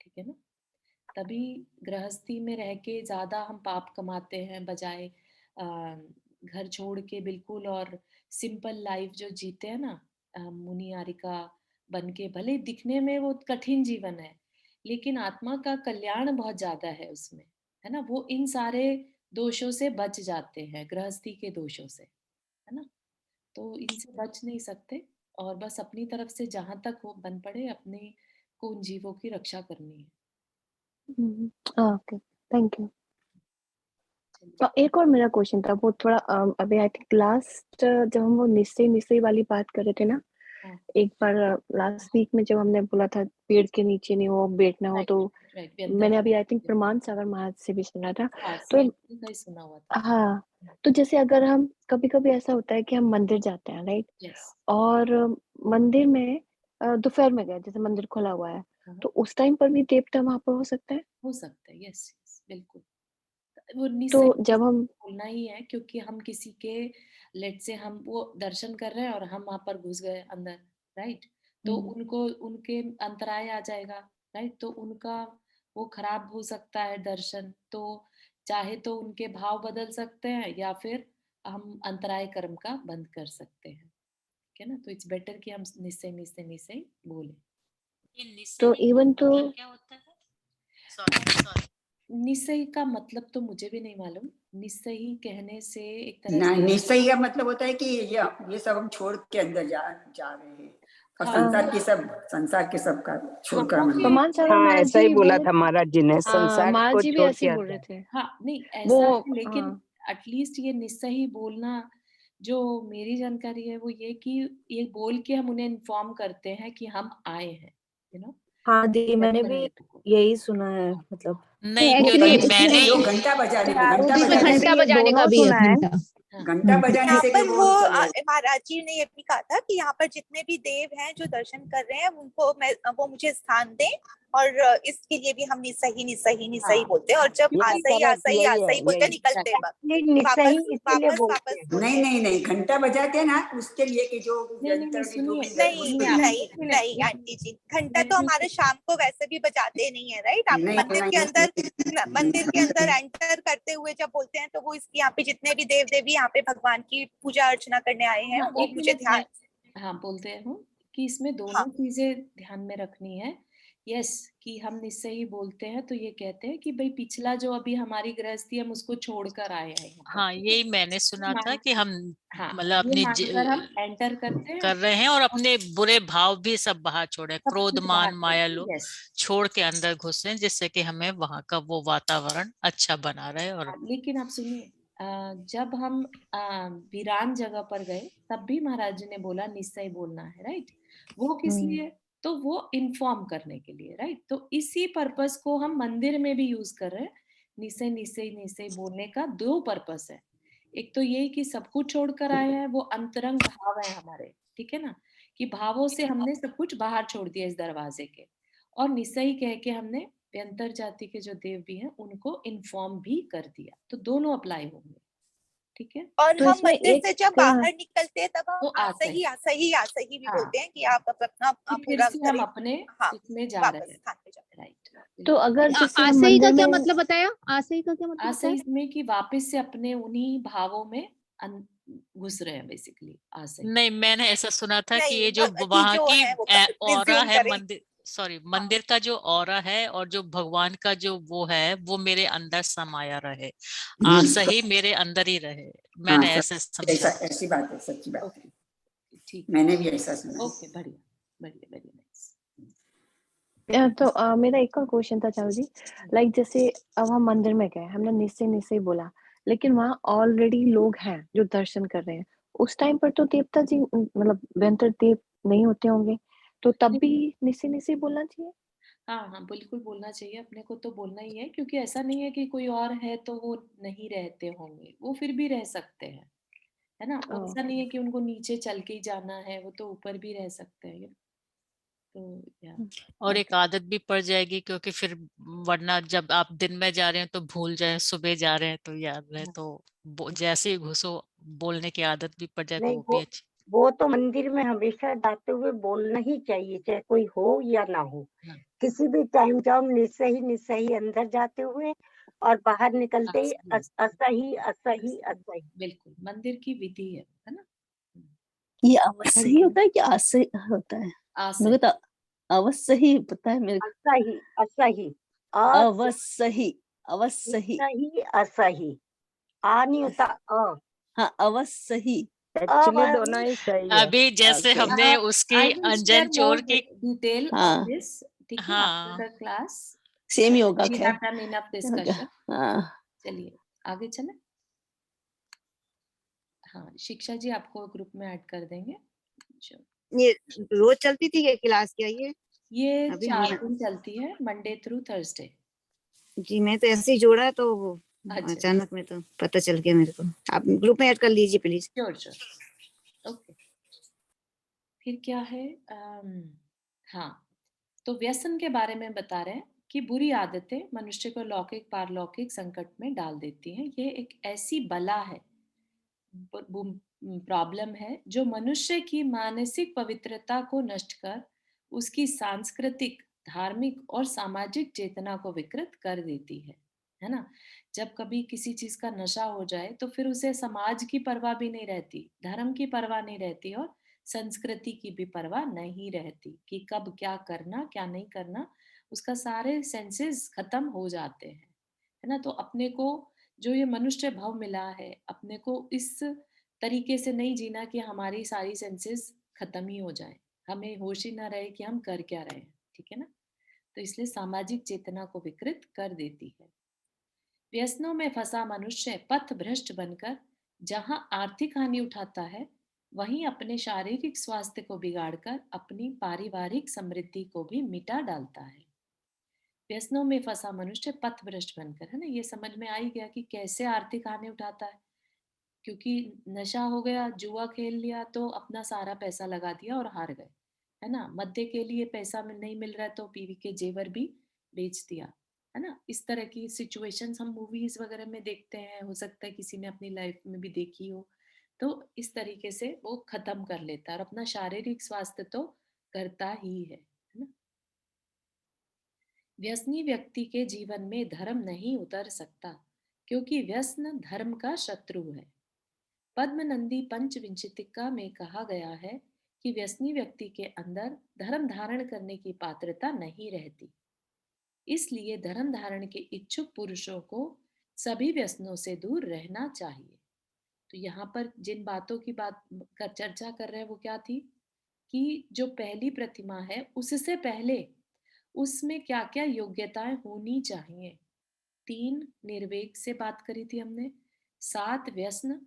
ठीक है ना? तभी गृहस्थी में रह के ज्यादा हम पाप कमाते हैं, बजाय घर छोड़ के बिल्कुल और सिंपल लाइफ जो जीते हैं ना, मुनि आरिका बन के, भले दिखने में वो कठिन जीवन है, लेकिन आत्मा का कल्याण बहुत ज्यादा है उसमें, है ना? वो इन सारे दोषों से बच जाते हैं, गृहस्थी के दोषों से, है ना? तो इनसे बच नहीं सकते, और बस अपनी तरफ से जहां तक हो बन पड़े, अपने को उन जीवों की रक्षा करनी है। Okay, thank you. तो एक और मेरा क्वेश्चन था, वो थोड़ा अभी आई थिंक लास्ट जब हम वो निश्चय वाली बात कर रहे थे ना, एक बार लास्ट वीक में जब हमने बोला था पेड़ के नीचे नहीं हो बैठना हो, तो मैंने अभी आई थिंक प्रमाण सागर महाराज से भी सुना था। तो सुना हुआ था। हाँ, तो जैसे अगर हम कभी कभी ऐसा होता है कि हम मंदिर जाते हैं, राइट, और मंदिर में दोपहर में गए, जैसे मंदिर खुला हुआ है, तो उस टाइम पर भी देवता वहां पर हो सकता है? हो सकता है, यस बिल्कुल। वो तो जब हम बोलना ही है, क्योंकि हम किसी के लेट से हम वो दर्शन कर रहे हैं और हम वहां पर घुस गए अंदर, राइट? तो उनको उनके अंतराय आ जाएगा, राइट? तो उनका वो खराब हो सकता है दर्शन, तो चाहे तो उनके भाव बदल सकते हैं या फिर हम अंतराय कर्म का बंद कर सकते हैं, ठीक है ना। तो इट्स बेटर कि हम निश्चय निश्चय निश्चय बोले। ये निश्चय तो ही इवन तो क्या होता है? सॉरी निश्चय का मतलब तो मुझे भी नहीं मालूम। निश्चय ही कहने से एक तरह ना, से निश्चय का मतलब होता है कि ये सब हम छोड़ के अंदर जा रहे हैं और हाँ संसार के सब का छोड़कर हाँ हम अंदर। प्रमाण सागर हाँ महाराज ऐसा ही जी बोला बोले था महाराज जी ने, हाँ संसार महाराज को जी भी छोड़ ऐसे के ही बोल रहे अंदर। थे हाँ नहीं वो ऐसा है, लेकिन हाँ एटलीस्ट ये निश्चय ही बोलना, जो मेरी जानकारी है वो ये कि ये बोल के हम उन्हें इन्फॉर्म करते हैं कि हम आए हैं, यू नो। हाँ दी, मैंने भी यही सुना है, मतलब नहीं, एक्चुअली क्योंकि मैंने जो घंटा बजाने में उसमें घंटा बजाने का भी है घंटा। हाँ घंटा बजाने यहाँ से पर भी वो चले जाते। महाराज जी ने ये भी कहा था कि यहाँ पर जितने भी देव हैं जो दर्शन कर रहे हैं उनको वो मुझे स्थान दें, और इसके लिए भी हम निसही बोलते हैं, और जब यही आसही बोलते हैं निकलते ये वक्त निश्चय ही इसीलिए वापस बोलते हैं। नहीं, घंटा बजाते हैं ना उसके लिए कि जो नहीं यंत्र की जो सुनिए, भी नहीं आंटी जी, घंटा तो हमारे शाम को वैसे भी बजाते नहीं है, राइट। आप नहीं, मंदिर के अंदर एंटर करते हुए जब बोलते हैं तो वो इसकी यहाँ पे जितने भी देव देवी यहाँ पे भगवान की पूजा अर्चना करने आए हैं हाँ वो एक मुझे मिनट ध्यान। हाँ बोलते हैं हम कि इसमें हाँ दोनों चीजें ध्यान में रखनी है। यस, कि हम निश्चय ही बोलते हैं तो ये कहते हैं कि भाई पिछला जो अभी हमारी गृहस्थी हम उसको छोड़कर आए हैं यहाँ पर, हाँ ठीक है? यही मैंने सुना था कि हम हाँ मतलब ये अपनी मानकर हम एंटर करते हैं कर रहे हैं और अपने बुरे भाव भी सब बाहर छोड़े, सब क्रोध कुछ मान बाहर माया करते हैं। लोग यस छोड़ के अंदर घुसे, जिससे कि हमें वहां का वो वातावरण अच्छा बना रहे। और लेकिन आप सुनिए, जब हम वीरान जगह पर गए तब भी महाराज जी ने बोला निश्चय बोलना है, राइट। वो किस लिए? तो वो इन्फॉर्म करने के लिए, राइट। तो इसी पर्पस को हम मंदिर में भी यूज कर रहे हैं। निश्चय निश्चय निश्चय बोलने का दो पर्पस है। एक तो ये कि सब कुछ छोड़कर आए हैं, वो अंतरंग भाव है हमारे, ठीक है ना, कि भावों से हमने सब कुछ बाहर छोड़ दिया इस दरवाजे के, और निश्चय कह के हमने व्यंतर जाति के जो देव भी हैं उनको इन्फॉर्म भी कर दिया। तो दोनों अप्लाई होंगे, ठीक है। और तो हम इसमें मंदिर से जब बाहर निकलते हैं तब वो हम आसही भी हाँ बोलते हैं कि आप अपना कि फिर पूरा से हम करें। अपने हाँ इसमें जा वापस रहे हैं, स्थान पे जाते राइट। तो अगर जैसे हम आसई का मंदिर क्या में मतलब बताया? आसई का क्या मतलब आसई बताया? में कि वापस से अपने उन्हीं भावों में घुस रहे हैं बेसिकली आसई। नहीं, मैंने ऐसा सुना था कि ये नहीं जो कि वहां जो की है वो ऑरा रिज्यूम है करें। मंदिर, सॉरी हाँ मंदिर का जो ऑरा है और जो भगवान का जो वो है वो मेरे अंदर समाया रहे, सही मेरे अंदर ही रहे। हाँ मैंने ऐसे समझा। ऐसी बात है, सच्ची बात है। ओके ठीक, मैंने भी ऐसा सुना है। ओके बढ़िया बढ़िया, वेरी नाइस। तो मेरा एक और क्वेश्चन था चारू जी, लाइक जैसे अब हम मंदिर में गए, हमने निश्चय बोला, लेकिन वहां ऑलरेडी लोग हैं जो दर्शन कर रहे हैं, उस टाइम पर तो देवता जी मतलब व्यंतर देव नहीं होते होंगे, तो तब भी निश्चय बोलना चाहिए। हाँ हाँ बिल्कुल बोलना चाहिए, अपने को तो बोलना ही है, क्योंकि ऐसा नहीं है कि कोई और है तो वो नहीं रहते होंगे, वो फिर भी रह सकते हैं, है ना। वो ऐसा नहीं है कि उनको नीचे चल के ही जाना है, वो तो ऊपर भी रह सकते हैं, तो या और एक आदत भी पड़ जाएगी, क्योंकि फिर वरना जब आप दिन में जा रहे हैं तो भूल जाए, सुबह जा रहे हैं तो याद रहे, तो जैसे ही घुसो बोलने की आदत भी पड़ जाए तो नहीं, वो भी अच्छी। वो तो मंदिर में हमेशा जाते हुए बोलना ही चाहिए, चाहे कोई हो या ना हो। हाँ, किसी भी टाइम जाओ, निश्चय ही अंदर जाते हुए और बाहर निकलते ही असही। बिल्कुल मंदिर की विधि है ना। ये अवश्य ही होता है कि आशय होता है? आसई मुझे तो अवश्य ही पता है मेरे को। असही अवश्य ही, अवश्य ही, असही। आ नहीं होता हाँ अवश्य ही। एक्चुअली दोनों ही सही है। अभी जैसे Okay. हमने उसकी आई विल शेयर अंजन मोर चोर की, डिटेल ऑन हाँ दिस, ठीक है, आफ्टर हाँ द क्लास। सेम ही होगा वी खैर। Have done enough discussion. हाँ चलिए आगे चले। हाँ शिक्षा जी आपको ग्रुप में ऐड कर देंगे। ये रोज चलती थी ये क्लास क्या ये अभी 4 दिन चलती है, मंडे थ्रू थर्सडे। जी मैं तो ऐसे ही जोड़ा तो वो अच्छा अचानक में तो पता चल गया मेरे को। आप ग्रुप में ऐड कर लीजिए प्लीज। Sure okay. फिर क्या है, हाँ तो व्यसन के बारे में बता रहे हैं कि बुरी आदतें मनुष्य को लौकिक पारलौकिक संकट में डाल देती हैं। ये एक ऐसी बला है, प्रॉब्लम है, जो मनुष्य की मानसिक पवित्रता को नष्ट कर उसकी सांस्कृतिक धार्मिक और सामाजिक चेतना को विकृत कर देती है ना। जब कभी किसी चीज का नशा हो जाए तो फिर उसे समाज की परवाह भी नहीं रहती, धर्म की परवाह नहीं रहती और संस्कृति की भी परवाह नहीं रहती कि कब क्या करना क्या नहीं करना। उसका सारे सेंसेस खत्म हो जाते हैं, है ना। तो अपने को जो ये मनुष्य भाव मिला है, अपने को इस तरीके से नहीं जीना कि हमारी सारी सेंसेस खत्म ही हो जाए, हमें होश ही ना रहे कि हम कर क्या रहे हैं, ठीक है ना। तो इसलिए सामाजिक चेतना को विकृत कर देती है। व्यसनों में फंसा मनुष्य पथ भ्रष्ट बनकर जहां आर्थिक हानि उठाता है, वहीं अपने शारीरिक स्वास्थ्य को बिगाड़कर अपनी पारिवारिक समृद्धि को भी मिटा डालता है। व्यसनों में फंसा मनुष्य पथ भ्रष्ट बनकर, है ना, ये समझ में आ ही गया कि कैसे आर्थिक हानि उठाता है। क्योंकि नशा हो गया, जुआ खेल लिया तो अपना सारा पैसा लगा दिया और हार गए, है ना। मद्य के लिए पैसा नहीं मिल रहा है तो बीवी के जेवर भी बेच दिया, है ना। इस तरह की सिचुएशंस हम मूवीज वगैरह में देखते हैं, हो सकता है किसी ने अपनी लाइफ में भी देखी हो। तो इस तरीके से वो खत्म कर लेता है और अपना शारीरिक स्वास्थ्य तो करता ही है ना। व्यसनी व्यक्ति के जीवन में धर्म नहीं उतर सकता, क्योंकि व्यसन धर्म का शत्रु है। पद्मनंदी पंचविंशतिका में कहा गया है कि व्यसनी व्यक्ति के अंदर धर्म धारण करने की पात्रता नहीं रहती। इसलिए धर्म धारण के इच्छुक पुरुषों को सभी व्यसनों से दूर रहना चाहिए। तो यहाँ पर जिन बातों की बात का चर्चा कर रहे हैं वो क्या थी कि जो पहली प्रतिमा है उससे पहले उसमें क्या क्या योग्यताएं होनी चाहिए। 3 निर्वेग से बात करी थी हमने। 7 व्यसन,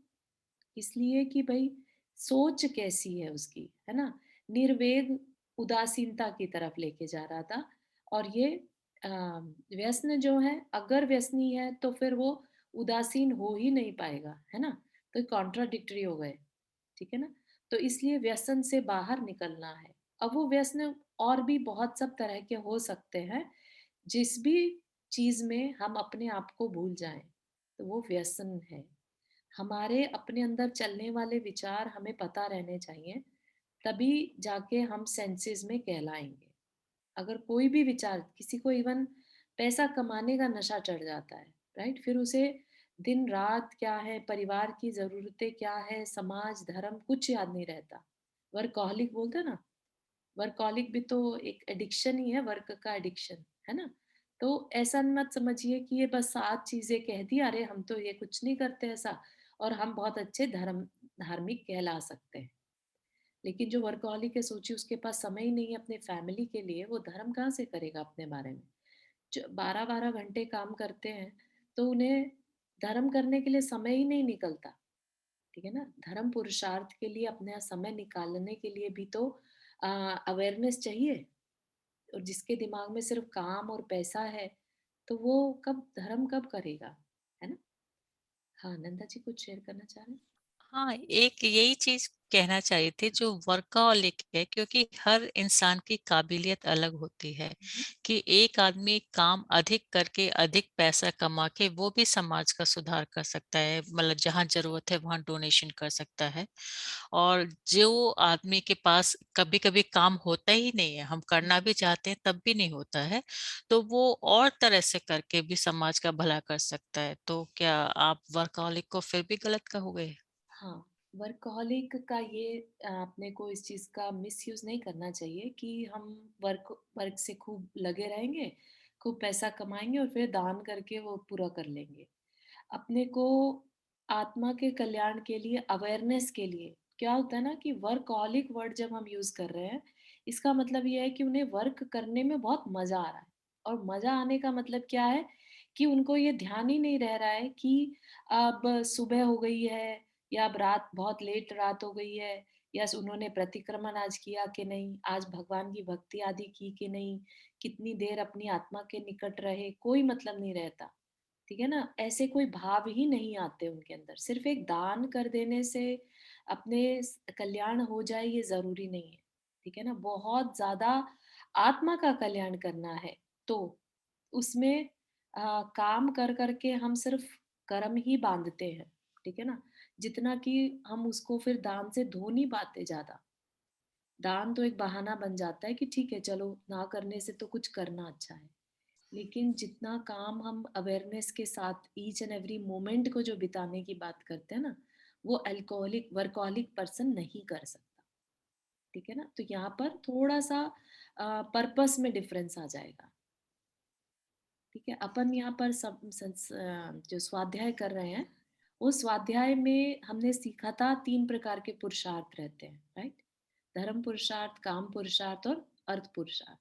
इसलिए कि भाई सोच कैसी है उसकी, है ना। निर्वेग उदासीनता की तरफ लेके जा रहा था। और ये व्यसन जो है, अगर व्यसनी है तो फिर वो उदासीन हो ही नहीं पाएगा, है ना। तो कॉन्ट्राडिक्टरी हो गए, ठीक है ना। तो इसलिए व्यसन से बाहर निकलना है। अब वो व्यसन और भी बहुत सब तरह के हो सकते हैं, जिस भी चीज में हम अपने आप को भूल जाएं तो वो व्यसन है। हमारे अपने अंदर चलने वाले विचार हमें पता रहने चाहिए, तभी जाके हम सेंसेस में कहलाएंगे। अगर कोई भी विचार, किसी को इवन पैसा कमाने का नशा चढ़ जाता है, राइट, फिर उसे दिन रात क्या है, परिवार की जरूरतें क्या है, समाज धर्म कुछ याद नहीं रहता। वर्कहॉलिक बोलते हैं ना, वर्कहॉलिक भी तो एक एडिक्शन ही है, वर्क का एडिक्शन, है ना। तो ऐसा मत समझिए कि ये बस 7 चीजें कह दी, अरे हम तो ये कुछ नहीं करते ऐसा और हम बहुत अच्छे धार्मिक कहला सकते हैं। लेकिन जो वर्कहॉलिक है, सोचिए उसके पास समय ही नहीं है अपने फैमिली के लिए, वो धर्म कहाँ से करेगा अपने बारे में। जो 12-12 घंटे काम करते हैं तो उन्हें धर्म करने के लिए समय ही नहीं निकलता, ठीक है ना। धर्म पुरुषार्थ के लिए अपना समय निकालने के लिए भी तो अवेयरनेस चाहिए। और जिसके दिमाग में सिर्फ काम और पैसा है तो वो कब धर्म कब करेगा, है ना। हाँ, नंदा जी कुछ शेयर करना चाह रहे हैं। हाँ, एक यही चीज कहना चाहिए थी जो वर्कaholic है, क्योंकि हर इंसान की काबिलियत अलग होती है कि एक आदमी काम अधिक करके अधिक पैसा कमा के वो भी समाज का सुधार कर सकता है, मतलब जहाँ जरूरत है वहां डोनेशन कर सकता है। और जो आदमी के पास कभी कभी काम होता ही नहीं है, हम करना भी चाहते हैं तब भी नहीं होता है, तो वो और तरह से करके भी समाज का भला कर सकता है। तो क्या आप वर्कaholic को फिर भी गलत कहोगे? हाँ, वर्कहॉलिक का ये अपने को इस चीज का मिसयूज नहीं करना चाहिए कि हम वर्क वर्क से खूब लगे रहेंगे, खूब पैसा कमाएंगे और फिर दान करके वो पूरा कर लेंगे। अपने को आत्मा के कल्याण के लिए, अवेयरनेस के लिए, क्या होता है ना कि वर्कहॉलिक वर्ड जब हम यूज कर रहे हैं, इसका मतलब ये है कि उन्हें वर्क करने में बहुत मजा आ रहा है। और मजा आने का मतलब क्या है कि उनको ये ध्यान ही नहीं रह रहा है कि अब सुबह हो गई है या अब रात, बहुत लेट रात हो गई है, या उन्होंने प्रतिक्रमण आज किया कि नहीं, आज भगवान की भक्ति आदि की कि नहीं, कितनी देर अपनी आत्मा के निकट रहे, कोई मतलब नहीं रहता, ठीक है ना। ऐसे कोई भाव ही नहीं आते उनके अंदर। सिर्फ एक दान कर देने से अपने कल्याण हो जाए ये जरूरी नहीं है, ठीक है ना। बहुत ज्यादा आत्मा का कल्याण करना है तो उसमें काम कर करके हम सिर्फ कर्म ही बांधते हैं, ठीक है ना, जितना कि हम उसको फिर दान से धो नहीं पाते ज्यादा। दान तो एक बहाना बन जाता है कि ठीक है चलो ना करने से तो कुछ करना अच्छा है, लेकिन जितना काम हम अवेयरनेस के साथ ईच एंड एवरी मोमेंट को जो बिताने की बात करते हैं ना, वो अल्कोहलिक वर्कॉलिक पर्सन नहीं कर सकता। ठीक है ना, तो यहाँ पर थोड़ा सा पर्पस में डिफरेंस आ जाएगा। ठीक है, अपन यहाँ पर जो स्वाध्याय कर रहे हैं, उस स्वाध्याय में हमने सीखा था 3 प्रकार के पुरुषार्थ रहते हैं, राइट? धर्म पुरुषार्थ, काम पुरुषार्थ और अर्थ पुरुषार्थ।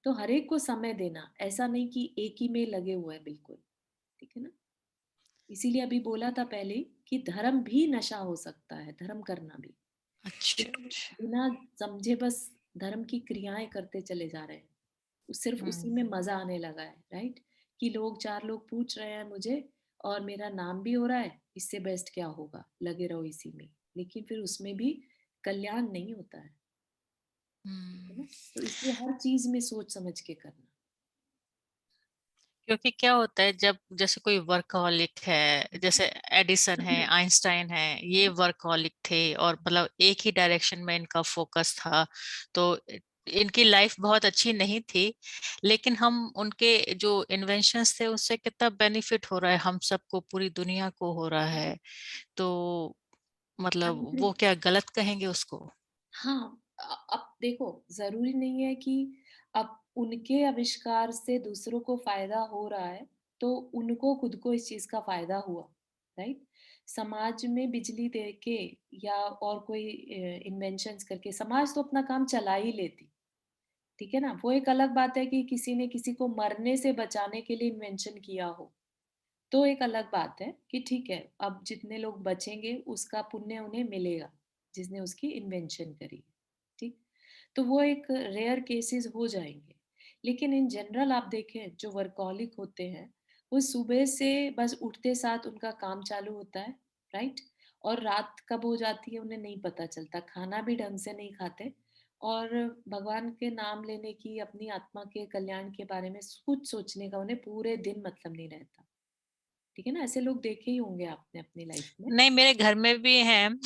तो हर एक को समय देना, ऐसा नहीं कि एक ही में लगे हुए हैं बिल्कुल। ठीक है ना, इसीलिए अभी बोला था पहले कि धर्म भी नशा हो सकता है, धर्म करना भी। अच्छा लेकिन अच्छा। बिना समझे बस धर्म की क्रियाएं करते चले जा रहे हैं, सिर्फ उसी में मजा आने लगा है, राइट? कि लोग 4 लोग पूछ रहे हैं मुझे और मेरा नाम भी हो रहा है, इससे बेस्ट क्या होगा, लगे रहो इसी में। लेकिन फिर उसमें भी कल्याण नहीं होता है ना? तो इसलिए हर चीज में सोच समझ के करना। क्योंकि क्या होता है जब जैसे कोई वर्कहॉलिक है, जैसे एडिसन है, आइंस्टाइन है, ये वर्कहॉलिक थे और मतलब एक ही डायरेक्शन में इनका फोकस था, तो इनकी लाइफ बहुत अच्छी नहीं थी, लेकिन हम उनके जो इन्वेंशंस थे उससे कितना बेनिफिट हो रहा है हम सबको, पूरी दुनिया को हो रहा है, तो मतलब वो क्या गलत कहेंगे उसको? हाँ, अब देखो, जरूरी नहीं है कि अब उनके आविष्कार से दूसरों को फायदा हो रहा है तो उनको खुद को इस चीज का फायदा हुआ, राइट? समाज में बिजली दे के या और कोई इन्वेंशंस करके समाज तो अपना काम चला ही लेती। ठीक है ना, वो एक अलग बात है कि किसी ने किसी को मरने से बचाने के लिए इन्वेंशन किया हो, तो एक अलग बात है कि ठीक है, अब जितने लोग बचेंगे उसका पुण्य उन्हें मिलेगा जिसने उसकी इन्वेंशन करी। ठीक, तो वो एक रेयर केसेस हो जाएंगे। लेकिन इन जनरल आप देखें, जो वर्कॉलिक होते हैं वो सुबह से बस उठते साथ उनका काम चालू होता है, राइट? और रात कब हो जाती है उन्हें नहीं पता चलता, खाना भी ढंग से नहीं खाते और भगवान के नाम लेने की, अपनी आत्मा के कल्याण के बारे में कुछ सोचने का उन्हें पूरे दिन मतलब नहीं रहता। ठीक है ना, ऐसे लोग देखे ही होंगे आपने अपनी लाइफ में। नहीं, मेरे घर में भी हैं।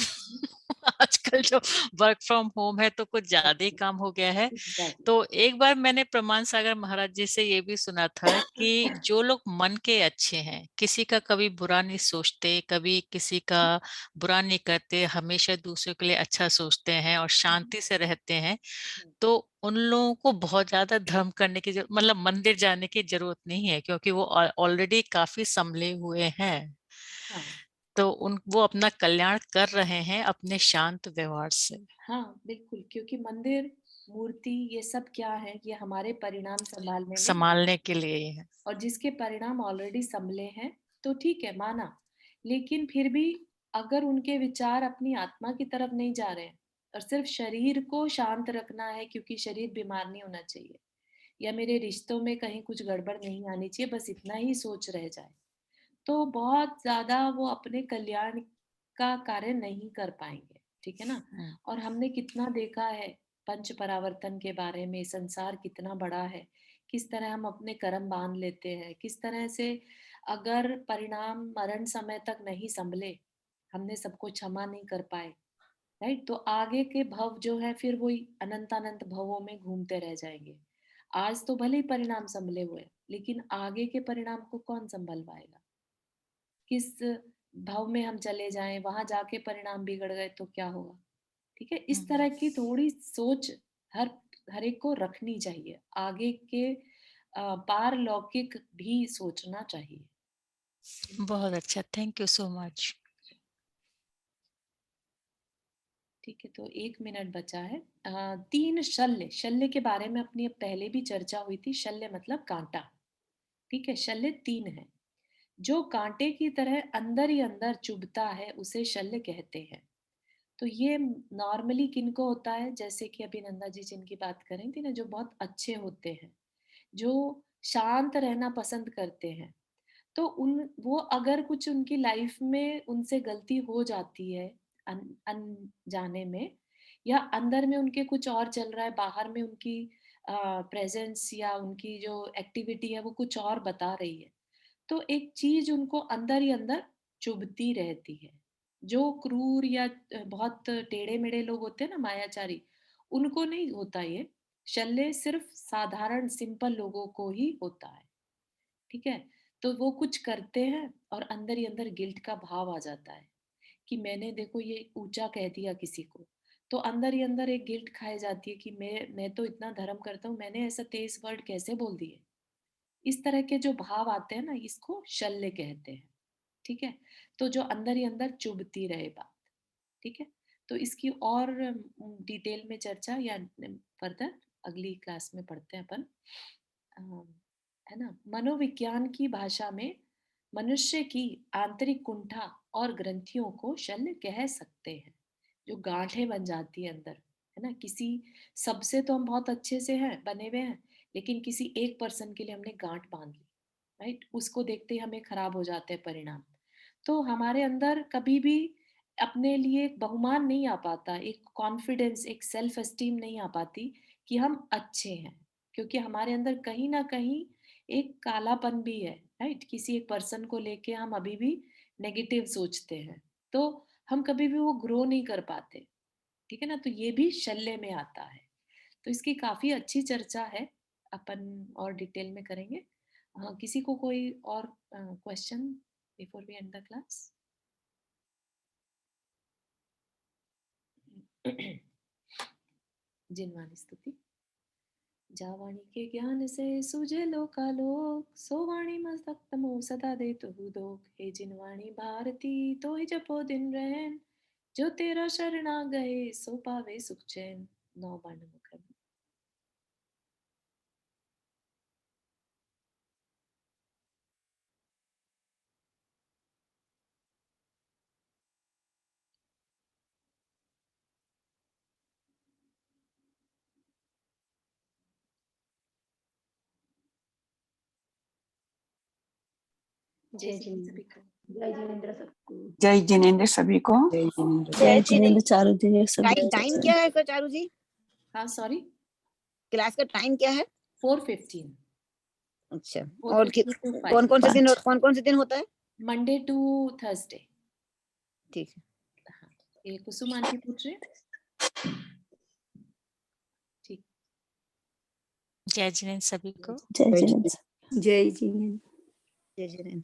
आजकल जो वर्क फ्रॉम होम है तो कुछ ज्यादा ही काम हो गया है। एग्जैक्टली। तो एक बार मैंने प्रमाण सागर महाराज जी से ये भी सुना था कि जो लोग मन के अच्छे हैं, किसी का कभी बुरा नहीं सोचते, कभी किसी का बुरा नहीं करते, हमेशा दूसरों के लिए अच्छा सोचते हैं और शांति से रहते हैं, तो उन लोगों को बहुत ज्यादा धर्म करने की मतलब मंदिर जाने की जरूरत नहीं है, क्योंकि वो ऑलरेडी काफी संभले हुए हैं। हाँ तो वो अपना कल्याण कर रहे हैं अपने शांत व्यवहार से। हाँ बिल्कुल, क्योंकि मंदिर, मूर्ति, ये सब क्या है, ये हमारे परिणाम संभालने में, संभालने के लिए ही है। और जिसके परिणाम ऑलरेडी संभले हैं तो ठीक है, माना। लेकिन फिर भी अगर उनके विचार अपनी आत्मा की तरफ नहीं जा रहे हैं और सिर्फ शरीर को शांत रखना है क्योंकि शरीर बीमार नहीं होना चाहिए, या मेरे रिश्तों में कहीं कुछ गड़बड़ नहीं आनी चाहिए, बस इतना ही सोच रह जाए, तो बहुत ज्यादा वो अपने कल्याण का कार्य नहीं कर पाएंगे। ठीक है ना, और हमने कितना देखा है पंच परावर्तन के बारे में, संसार कितना बड़ा है, किस तरह हम अपने कर्म बांध लेते हैं, किस तरह से अगर परिणाम मरण समय तक नहीं संभले, हमने सबको क्षमा नहीं कर पाए, राइट? तो आगे के भव जो है फिर वही अनंत अनंत भवों में घूमते रह जाएंगे। आज तो भले ही परिणाम संभले हुए, लेकिन आगे के परिणाम को कौन संभल पाएगा? किस भाव में हम चले जाएं, वहां जाके परिणाम बिगड़ गए तो क्या होगा? ठीक है, इस तरह की थोड़ी सोच हर हर एक को रखनी चाहिए, आगे के पारलौकिक भी सोचना चाहिए। बहुत अच्छा, थैंक यू सो मच। ठीक है, तो 1 मिनट बचा है। 3 शल्य, शल्य के बारे में अपनी अब पहले भी चर्चा हुई थी। शल्य मतलब कांटा। ठीक है, शल्य 3 है। जो कांटे की तरह अंदर ही अंदर चुभता है उसे शल्य कहते हैं। तो ये नॉर्मली किनको होता है, जैसे कि अभी नंदा जी जिनकी बात करें थी ना, जो बहुत अच्छे होते हैं, जो शांत रहना पसंद करते हैं, तो उन वो अगर कुछ उनकी लाइफ में उनसे गलती हो जाती है अनजाने में, या अंदर में उनके कुछ और चल रहा है, बाहर में उनकी प्रेजेंस या उनकी जो एक्टिविटी है वो कुछ और बता रही है, तो एक चीज उनको अंदर ही अंदर चुभती रहती है। जो क्रूर या बहुत टेढ़े मेढ़े लोग होते हैं ना, मायाचारी, उनको नहीं होता ये शल्य, सिर्फ साधारण सिंपल लोगों को ही होता है। ठीक है, तो वो कुछ करते हैं और अंदर ही अंदर गिल्ट का भाव आ जाता है कि मैंने देखो ये ऊंचा कह दिया किसी को, तो अंदर ही अंदर एक गिल्ट खाई जाती है कि मैं तो इतना धर्म करता हूँ, मैंने ऐसा तेज वर्ड कैसे बोल दिए। इस तरह के जो भाव आते हैं ना, इसको शल्य कहते हैं। ठीक है, तो जो अंदर ही अंदर चुभती रहे बात। ठीक है, तो इसकी और डिटेल में चर्चा या फर्दर अगली क्लास में पढ़ते हैं अपन, है ना। मनोविज्ञान की भाषा में मनुष्य की आंतरिक कुंठा और ग्रंथियों को शल्य कह सकते हैं, जो गांठें बन जाती है अंदर, है ना। किसी सबसे तो हम बहुत अच्छे से हैं, बने हुए हैं, लेकिन किसी एक पर्सन के लिए हमने गांठ बांध ली, राइट, उसको देखते ही हमें खराब हो जाते हैं परिणाम। तो हमारे अंदर कभी भी अपने लिए एक बहुमान नहीं आ पाता, एक कॉन्फिडेंस, एक सेल्फ एस्टीम नहीं आ पाती कि हम अच्छे हैं, क्योंकि हमारे अंदर कहीं ना कहीं एक कालापन भी है, राइट। किसी एक पर्सन को लेके हम अभी भी नेगेटिव सोचते हैं, तो हम कभी भी वो ग्रो नहीं कर पाते। ठीक है ना, तो ये भी शल्य में आता है। तो इसकी काफी अच्छी चर्चा है, अपन और डिटेल में करेंगे। किसी को कोई और question before we end the class? Jinvani स्तुति। जावाणी के ज्ञान से सूझे लोकालोक, सो वाणी मस्तक तमो सदा दे तो दोख। हे जिनवाणी भारती तो ही जपो दिन रहन, जो तेरा शरणा गए सो पावे सुख चैन। नौ बाण मुख। जय जिनेंद्र। जय जिनेंद्र सबको। जय जिनेंद्र सभी को। जय जिनेंद्र चारू जी सभी। टाइम क्या है चारू जी? हाँ सॉरी, क्लास का टाइम क्या है? 4:15। अच्छा, 4:15 और to 5। कौन से दिन होता है? Monday to Thursday. ठीक है। हाँ, ये कुसुम आंटी पूछ रहे हैं। ठीक। जय जिनेंद्र सभी को। जय जिनेंद्र। जय जिनेंद्र। जय जिनेंद्र।